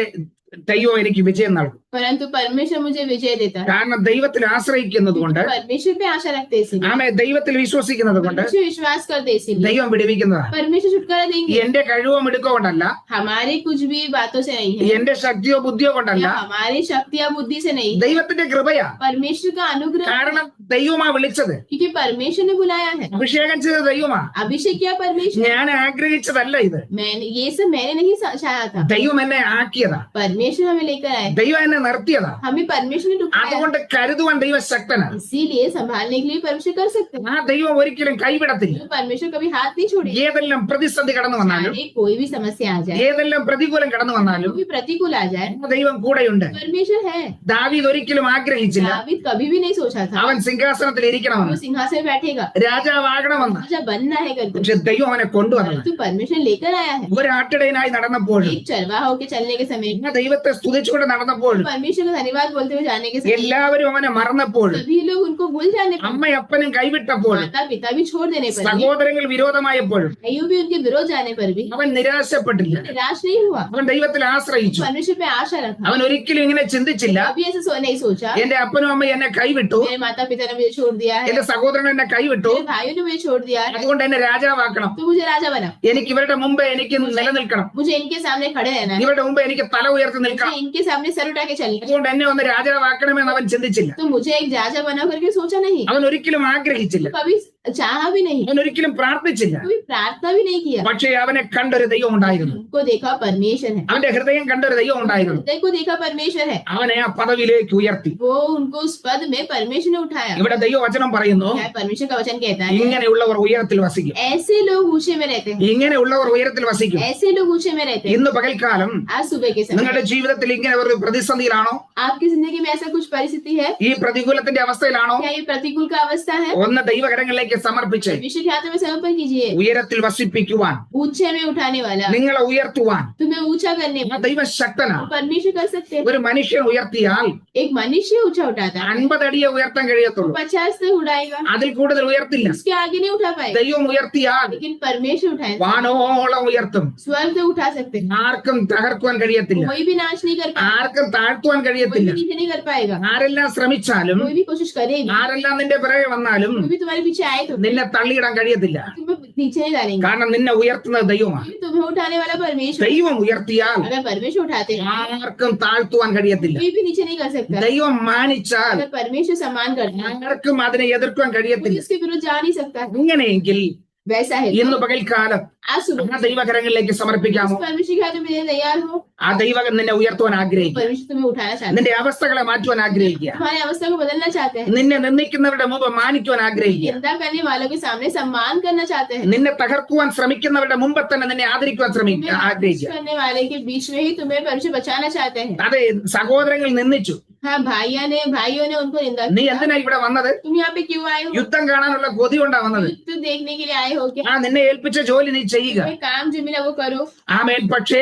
ദൈവം എനിക്ക് വിജയം നൽകും. परंतु परमेश्वर मुझे विजय देता है. കാരണം ദൈവത്തിൽ ആശ്രയിക്കുന്നത് കൊണ്ട്, परमेश्वर पे आशा रखते इसलिए, ആമേ ദൈവത്തിൽ വിശ്വസിക്കുന്നത് കൊണ്ട് परमेश्वर विश्वास करते इसलिए ദൈവം വിടുവിക്കുന്നതാണ്. परमेश्वर छुटकारा देंगे. എന്റെ കഴിവോ മിടുക്കോ കൊണ്ടല്ല, हमारे कुछ भी बातों से नहीं है, എന്റെ ശക്തിയോ ബുദ്ധിയോ കൊണ്ടല്ല, या हमारी शक्ति या बुद्धि से नहीं, ദൈവത്തിന്റെ കൃപയാ. परमेश्वर का अनुग्रह. കാരണം ദൈവമാ വിളിച്ചത്, क्योंकि परमेश्वर ने बुलाया है, അഭിഷേകം ചെയ്ത ദൈവമാ. अभिषेक किया परमेश्वर. ഞാൻ ആഗ്രഹിച്ചതല്ല ഇത്. मैंने ये सब मैंने नहीं चाहा था, ദൈവം എന്നെ ആക്കിയതാ. परमेश्वर हमें लेकर आए, ദൈവം എന്നെ നിർത്തിയതാ. हमें परमेश्वर ने उठाया. അതുകൊണ്ട് കരുതുവാൻ ദൈവം ശക്തനാ. इसीलिए संभालने के लिए परमेश्वर कर सकते हैं. ആ ദൈവം ഒരിക്കലും കൈവിടത്തില്ല. तो परमेश्वर कभी हाथ नहीं छोड़ेगा. ഏതെല്ലാം പ്രതിസന്ധി കടന്നു വന്നാലും, चाहे कोई भी समस्या आ जाए, ഏതെല്ലാം പ്രതികൂലം കടന്നു വന്നാലും कोई भी प्रतिकूल आ जाए, ആ ദൈവം കൂടെയുണ്ട്. परमेश्वर है. ദാവീദ് ഒരിക്കലും ആഗ്രഹിച്ചില്ല दावीद कभी भी नहीं सोचा था അവൻ സിംഹാസനത്തിൽ वो ഇരിക്കണമെന്ന്, सिंहासन में बैठेगा, രാജാവാകണമെന്ന്. राजा बनना है करके. പക്ഷെ ദൈവം അവനെ കൊണ്ടുവന്നത് तो परमेश्वर लेकर आया है. ഒരാട്ടിടയനായി നടന്നപ്പോഴും, एक चरवाहा होके चलने के समय, ആ ദൈവത്തെ സ്തുതിച്ചുകൊണ്ട് നടന്നപ്പോഴും, परमेश्वर का धन्यवाद बोलते हुए जाने के समय, എല്ലാവരും അവനെ മറന്നപ്പോഴും, सभी लोग उनको भूल जाने पर, അമ്മയപ്പനും കൈവിട്ടപ്പോഴും, माता पिता भी छोड़ देने पर भी, സഹോദരങ്ങൾ വിരോധമായപ്പോഴും भाइयों भी उनके विरोध जाने पर भी അവൻ നിരാശപ്പെട്ടില്ല. निराश नहीं हुआ. അവൻ ദൈവത്തിൽ ആശ്രയിച്ചു. परमेश्वर पे आशा रखा. അവൻ ഒരിക്കലും ഇങ്ങനെ ചിന്തിച്ചില്ല, कभी ऐसे नहीं सोचा എന്റെ അപ്പനും അമ്മയും എന്നെ കൈവിട്ടു, मेरे माता पिता ने मुझे छोड़ दिया है, എന്റെ സഹോദരൻ എന്നെ കൈവിട്ടു, मेरे भाइयों ने मुझे छोड़ दिया है, അതുകൊണ്ട് എന്നെ രാജാവാക്കണം, तो मुझे राजा बना, എനിക്ക് ഇവരുടെ മുമ്പേ എനിക്ക് നിലനിൽക്കണം, मुझे इनके सामने खड़े रहना है, ഇവരുടെ മുമ്പേ എനിക്ക് തല ഉയർത്തി मुझे നിൽക്കണം, इनके सामने सर उठा के चलना है. അതുകൊണ്ട് എന്നെ ഒന്ന് രാജാവാക്കണമെന്ന് അവൻ ചിന്തിച്ചില്ല. तो मुझे एक राजा बना करके सोचा नहीं, അവൻ ഒരിക്കലും ആഗ്രഹിച്ചില്ല, कभी चाहा भी नहीं, അവൻ ഒരിക്കലും പ്രാർത്ഥിച്ചില്ല. कभी प्रार्थना भी नहीं किया. പക്ഷേ അവനെ കണ്ടൊരു ദൈവം ഉണ്ടായിരുന്നു. उनको देखा परमेश्वर है, അവന്റെ ഹൃദയം കണ്ടൊരു ദൈവം ഉണ്ടായിരുന്നു. हृदय को देखा परमेश्वर है, അവനെ ആ പദവിയിലേക്ക് ഉയർത്തി. वो उनको उस पद में परमेश्वर ने उठाया. ഇവിടെ ദൈവവചനം പറയുന്നു, क्या परमेश्वर का वचन कहता है, ഇങ്ങനെയുള്ളവർ ഉയരത്തിൽ വസിക്കും. ऐसे लोग ऊंचे में रहते हैं, ഇങ്ങനെയുള്ളവർ ഉയരത്തിൽ വസിക്കും. ऐसे लोग ऊंचे में रहते हैं. ഇന്ന് പകൽക്കാലം आज सुबह के समय നിങ്ങളുടെ ജീവിതത്തിൽ ഇങ്ങനെ ഒരു പ്രതിസന്ധിയിലാണോ? आपकी जिंदगी में ऐसा कुछ परिस्थिति है, ഈ പ്രതികൂലത്തിന്റെ അവസ്ഥയിലാണോ? क्या ये प्रतिकूल का अवस्था है, ഒന്ന് ദൈവകരങ്ങളിലേക്ക് സമർപ്പിച്ച് विश्व के हाथों में समर्पण कीजिए. ഉയരത്തിൽ വസിപ്പിക്കുവാൻ, ऊंचे में उठाने वाला, നിങ്ങളെ ഉയർത്തുവാൻ तुम्हें ऊंचा करने ആ वाला ദൈവം ശക്തനാ. परमेश्वर कर सकते हैं. ഒരു മനുഷ്യൻ ഉയർത്തിയാൽ एक मनुष्य ऊंचा उठाता है, 50 അടിയെ ഉയർത്താൻ കഴിയത്തുള്ളൂ, 50 से उड़ाएगा, അതിൽ കൂടുതൽ ഉയർത്തില്ല. उसके आगे नहीं उठा पाएगा. ദൈവം ഉയർത്തിയാൽ लेकिन परमेश्वर उठाए, വാനോളം ഉയർത്തും. स्वर्ग से उठा सकते हैं. ആർക്കും തകർക്കുവാൻ കഴിയത്തില്ല, कोई भी नाश नहीं कर पाएगा, ആർക്കും താഴ്ത്തുവാൻ कोई കഴിയത്തില്ല. भी नीचे नहीं कर पाएगा, ആരെല്ലാം ശ്രമിച്ചാലും, कोई भी कोशिश करे भी, ആരെല്ലാം നിന്റെ പിറകെ വന്നാലും कोई भी तुम्हारे पीछे आएगा നിന്നെ തള്ളിയിടാൻ കഴിയത്തില്ല. तुम्हें नीचे नहीं डालेंगे, കാരണം നിന്നെ ഉയർത്തുന്നത് ദൈവമാണ്. क्योंकि तुम्हें उठाने वाला परमेश्वर। ദൈവം ഉയർത്തിയാൽ अगर परमेश्वर उठाते हैं ആർക്കും താഴ്ത്തുവാൻ കഴിയത്തില്ല. कोई भी नीचे नहीं कर सकता। ദൈവം മാനിച്ചാൽ अगर परमेश्वर सम्मान करता है ആർക്കും അതിനെ എതിർക്കാൻ कोई കഴിയത്തില്ല. उसके विरुद्ध जा नहीं सकता। അങ്ങനെയെങ്കിൽ वैसा है ഇന്ന് പകൽക്കാലം आज सुबह ആ ദൈവകരങ്ങളിലേക്ക് സമർപ്പിക്കാമോ? परमेश्वर के हाथ में देने तैयार हो। ആ ദൈവം നിന്നെ ഉയർത്തുവാൻ ആഗ്രഹിക്കുക. परमेश्वर तुम्हें उठाना चाहते हैं, നിന്റെ അവസ്ഥകളെ മാറ്റുവാൻ ആഗ്രഹിക്കുക. तुम्हारी अवस्था को बदलना चाहते हैं, നിന്നെ നിന്ദിക്കുന്നവരുടെ മുമ്പ് മാനിക്കുവാൻ ആഗ്രഹിക്കുക. निंदा करने वालों के सामने सम्मान करना चाहते हैं, നിന്നെ തകർക്കുവാൻ ശ്രമിക്കുന്നവരുടെ മുമ്പ് തന്നെ നിന്നെ ആദരിക്കുവാൻ तुम्हें ആഗ്രഹിക്കുക. करने वाले के बीच में ही तुम्हें परमेश्वर बचाना चाहते हैं। അതെ, സഹോദരങ്ങൾ നിന്ദിച്ചു. हाँ, भाइयों ने उनको निंदा നീ किया। എന്തിനാ ഇവിടെ വന്നത്? तुम यहाँ पे क्यों आए हो? യുദ്ധം കാണാനുള്ള കൊതി കൊണ്ടാ വന്നത്. युद्ध देखने के लिए आए हो क्या? ആ നിന്നെ ഏൽപ്പിച്ച ജോലി നീ ചെയ്യുക. तुम्हें काम जो मिला वो करो। ആമേൻ. പക്ഷേ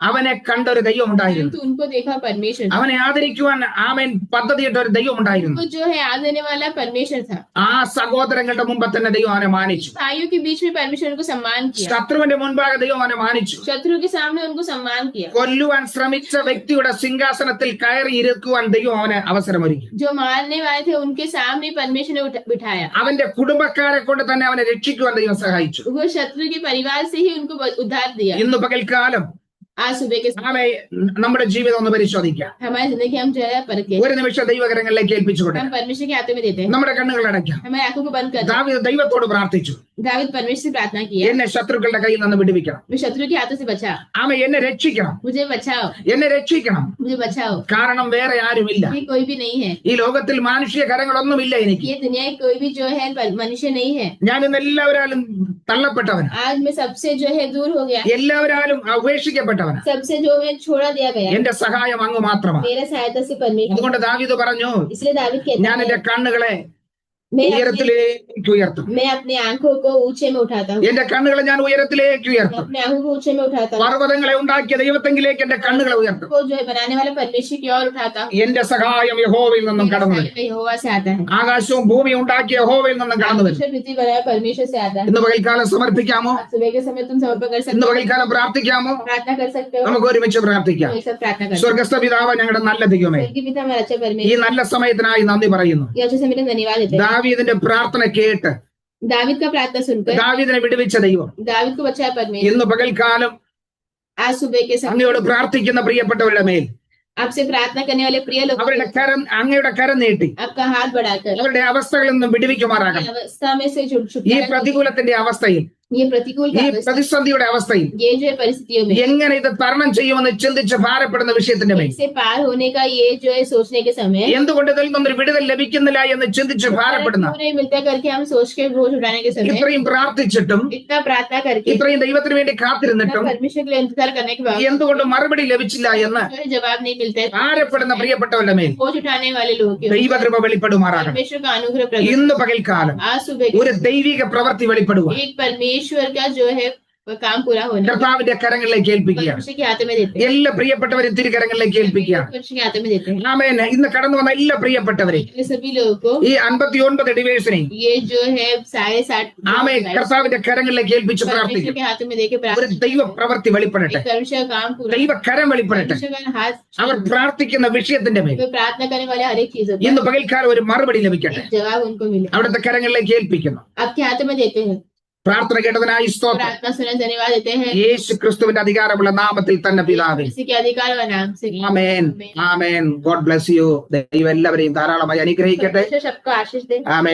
അവനെ കണ്ടൊരു ദൈവം ഉണ്ടായിരുന്നു. तो उनको देखा परमेश्वर, അവനെ ആദരിക്കുവാൻ ആമേൻ പദ്ധതിയിട്ട ഒരു ദൈവം ഉണ്ടായിരുന്നു. उनको जो है आदरने वाला परमेश्वर था। ആ സഹോദരങ്ങളുടെ മുമ്പ് തന്നെ ദൈവം അവനെ മാനിച്ചു. भाइयों के बीच में परमेश्वर उनको सम्मान किया, ശത്രുവിന്റെ മുൻപാകെ ദൈവം അവനെ മാനിച്ചു. शत्रु के सामने उनको सम्मान किया। കൊല്ലുവാൻ ശ്രമിച്ച വ്യക്തിയുടെ സിംഹാസനത്തിൽ കയറി ഇരിക്കുവാൻ ദൈവം അവന് അവസരമൊരുക്കി. जो मारने वाले थे उनके सामने परमेश्वर ने बिठाया। അവന്റെ കുടുംബക്കാരെ കൊണ്ട് തന്നെ അവനെ രക്ഷിക്കുവാൻ ദൈവം സഹായിച്ചു. वो शत्रु के परिवार से ही उनको उद्धार दिया। ഇന്ന് പകൽക്കാലം आज सुबह के समय ആമേ നമ്മുടെ ജീവിതം ഒന്ന് പരിശോധിക്കാം. हमारी जिंदगी हम जो है परखे, ഒരു നിമിഷം ദൈവകരങ്ങളിലേക്ക് ഏൽപ്പിച്ചുകൊണ്ട് हम परमेश्वर के हाथों में देते हैं, നമ്മുടെ കണ്ണുകൾ അടയ്ക്കാം. हमारी आंखों को बंद कर दें। ദാവീദ് ദൈവത്തോട് പ്രാർത്ഥിച്ചു, दावीद परमेश्वर से प्रार्थना की है, എന്നെ ശത്രുക്കളുടെ കയ്യിൽ നിന്ന് വിടുവിക്കണം. मैं शत्रु के हाथों से बचा, ആമേ എന്നെ രക്ഷിക്കണം, मुझे बचाओ, എന്നെ രക്ഷിക്കണം. मुझे बचाओ। കാരണം വേറെ ആരുമില്ല. ये कोई भी नहीं है, ഈ ലോകത്തിൽ മാനുഷിക കരങ്ങളൊന്നുമില്ല എനിക്ക്. ये दुनिया में कोई भी जो है मनुष्य नहीं है। ഞാൻ ഇന്ന് എല്ലാവരാലും തള്ളപ്പെട്ടവൻ, आज मैं सबसे जो है दूर हो गया, എല്ലാവരാലും ഉപേക്ഷിക്കപ്പെട്ടവൻ. सबसे जो है छोड़ा दिया गया। എന്റെ സഹായം അങ്ങ് മാത്രമാണ്. मेरा सहायता से परमेश्वर। അതുകൊണ്ട് ദാവീദ് പറഞ്ഞു, इसलिए दावीद कहता ഞാൻ है, എന്റെ കണ്ണുകളെ मैं अपने ഉയരത്തിലേക്ക് ഉയർത്തും. मैं अपनी आंखों को ऊंचे में उठाता हूँ, എന്റെ കണ്ണുകളെ ഞാൻ ഉയരത്തിലേക്ക് मैं ഉയർത്തും. अपने आंखों को ऊंचे में उठाता हूँ, പർവ്വതങ്ങളെ ഉണ്ടാക്കിയ ദൈവത്തെങ്കിലേക്ക് എന്റെ കണ്ണുകളെ ഉയർത്തും. को जो है बनाने वाले परमेश्वर की ओर उठाता हूँ। എന്റെ സഹായം യഹോവയിൽ നിന്നും मेरा കടന്നു വരും. सहायता यहोवा से आता है, ആകാശവും ഭൂമിയും ഉണ്ടാക്കിയ യഹോവയിൽ നിന്നും കടന്നു വരും. परमेश्वर पृथ्वी बनाया परमेश्वर से आता है। ഇന്ന് പകൽക്കാലം സമർപ്പിക്കാമോ? आज सुबह के समय तुम समर्पण कर सकते ഇന്ന് हो, പകൽക്കാലം പ്രാർത്ഥിക്കാമോ? प्रार्थना कर सकते हो, നമുക്ക് ഒരുമിച്ച് പ്രാർത്ഥിക്കാം. ये सब प्रार्थना कर सकते സ്വർഗസ്ഥ പിതാവ്, ഞങ്ങളുടെ നല്ല ദൈവമേ, हो। स्वर्गीय पिता हमारा अच्छा ഈ परमेश्वर, നല്ല സമയത്തിനായി നന്ദി പറയുന്നു. ये अच्छे समय के लिए धन्यवाद देते हैं। ദാവീദിന്റെ പ്രാർത്ഥന കേട്ട് दावीद का प्रार्थना सुनकर ദാവീദിനെ വിടുവിച്ച ദൈവം दावीद को बचाया परमेश्वर। ഇന്ന് പകൽക്കാലം आज सुबह के समय അങ്ങയോട് പ്രാർത്ഥിക്കുന്ന പ്രിയപ്പെട്ടവരുടെ മേൽ आपसे प्रार्थना करने वाले प्रिय लोग അവരുടെ അങ്ങയുടെ കരം നീട്ടി आपका हाथ बढ़ाकर അവരുടെ അവസ്ഥകളിൽ നിന്നും വിടുവിക്കുമാറാകണം. अवस्था में से ഈ छुटकारा, പ്രതികൂലത്തിന്റെ അവസ്ഥയിൽ, ये प्रतिकूल ഈ अवस्था, പ്രതിസന്ധിയുടെ അവസ്ഥയിൽ ये जो है परिस्थितियों में എങ്ങനെ ഇത് തരണം ചെയ്യുമെന്ന് ചിന്തിച്ച് ഭാരപ്പെടുന്ന വിഷയത്തിന്റെ മേൽ, इससे पार होने का ये जो है सोचने के समय എന്തുകൊണ്ട് ഇതിൽ നിന്നൊരു വിടുതൽ ലഭിക്കുന്നില്ല എന്ന് ചിന്തിച്ച് ഭാരപ്പെടുന്ന, पूरे मिलता करके हम सोच के बोझ उठाने के समय ഇത്രയും പ്രാർത്ഥിച്ചിട്ടും इतना प्रार्थना करके ഇത്രയും ദൈവത്തിന് വേണ്ടി കാത്തിരുന്നിട്ടും परमेश्वर के लिए इंतजार करने के बाद എന്തുകൊണ്ട് മറുപടി ലഭിച്ചില്ല എന്ന് जो है जवाब नहीं मिलता है, ഭാരപ്പെടുന്ന പ്രിയപ്പെട്ടവരുടെ മേൽ बोझ उठाने वाले लोगों के ऊपर ദൈവകൃപ വെളിപ്പെടുമാറാകണം. परमेश्वर का अनुग्रह प्रकट। ഇന്ന് പകൽക്കാലം आज सुबह ഒരു ദൈവിക പ്രവൃത്തി വെളിപ്പെടുക एक परमेश्वर का जो है वो काम पूरा होने കർത്താവിന്റെ കരങ്ങളിലേക്ക് ഏൽപ്പിക്കുകയാണ്. परमेश्वर के हाथ में देते हैं, എല്ലാ പ്രിയപ്പെട്ടവരും തിരുകരങ്ങളിലേക്ക് ഏൽപ്പിക്കുകയാണ്. परमेश्वर के हाथ में देते हैं। ആമേൻ. ഇന്ന് കടന്നു വന്ന എല്ലാ പ്രിയപ്പെട്ടവരെയും, ये सभी लोगों को ഈ 59 ഡിവൈസിനെയും ये जो है 60 ആമേൻ കർത്താവിന്റെ കരങ്ങളിലേക്ക് ഏൽപ്പിച്ച് परमेश्वर പ്രാർത്ഥിക്കും. के हाथ में देके ഒരു प्रार्थना, ദൈവ പ്രവൃത്തി വെളിപ്പെടട്ടെ, एक परमेश्वर का काम पूरा, ദൈവ കരം വെളിപ്പെടട്ടെ. परमेश्वर का हाथ, അവർ പ്രാർത്ഥിക്കുന്ന വിഷയത്തിന്റെ മേൽ वे प्रार्थना करने वाले हर एक चीज ഇന്ന് പകൽക്കാലം ഒരു മറുപടി ലഭിക്കട്ടെ. जवाब उनको मिले, അവിടുത്തെ കരങ്ങളിലേക്ക് ഏൽപ്പിക്കുന്നു. आपके हाथ में देते हैं। പ്രാർത്ഥന കേട്ടതിനായി സ്തോത്രം. प्रार्थना सुनने धन्यवाद देते हैं, യേശു ക്രിസ്തുവിന്റെ അധികാരമുള്ള നാമത്തിൽ തന്നെ പിതാവേ. किसी के अधिकार व नाम से ആമേൻ. ആമേൻ. God bless you. ദൈവം എല്ലാവരെയും ധാരാളമായി അനുഗ്രഹിക്കട്ടെ. परमेश्वर सबको आशीष दे। ആമേൻ.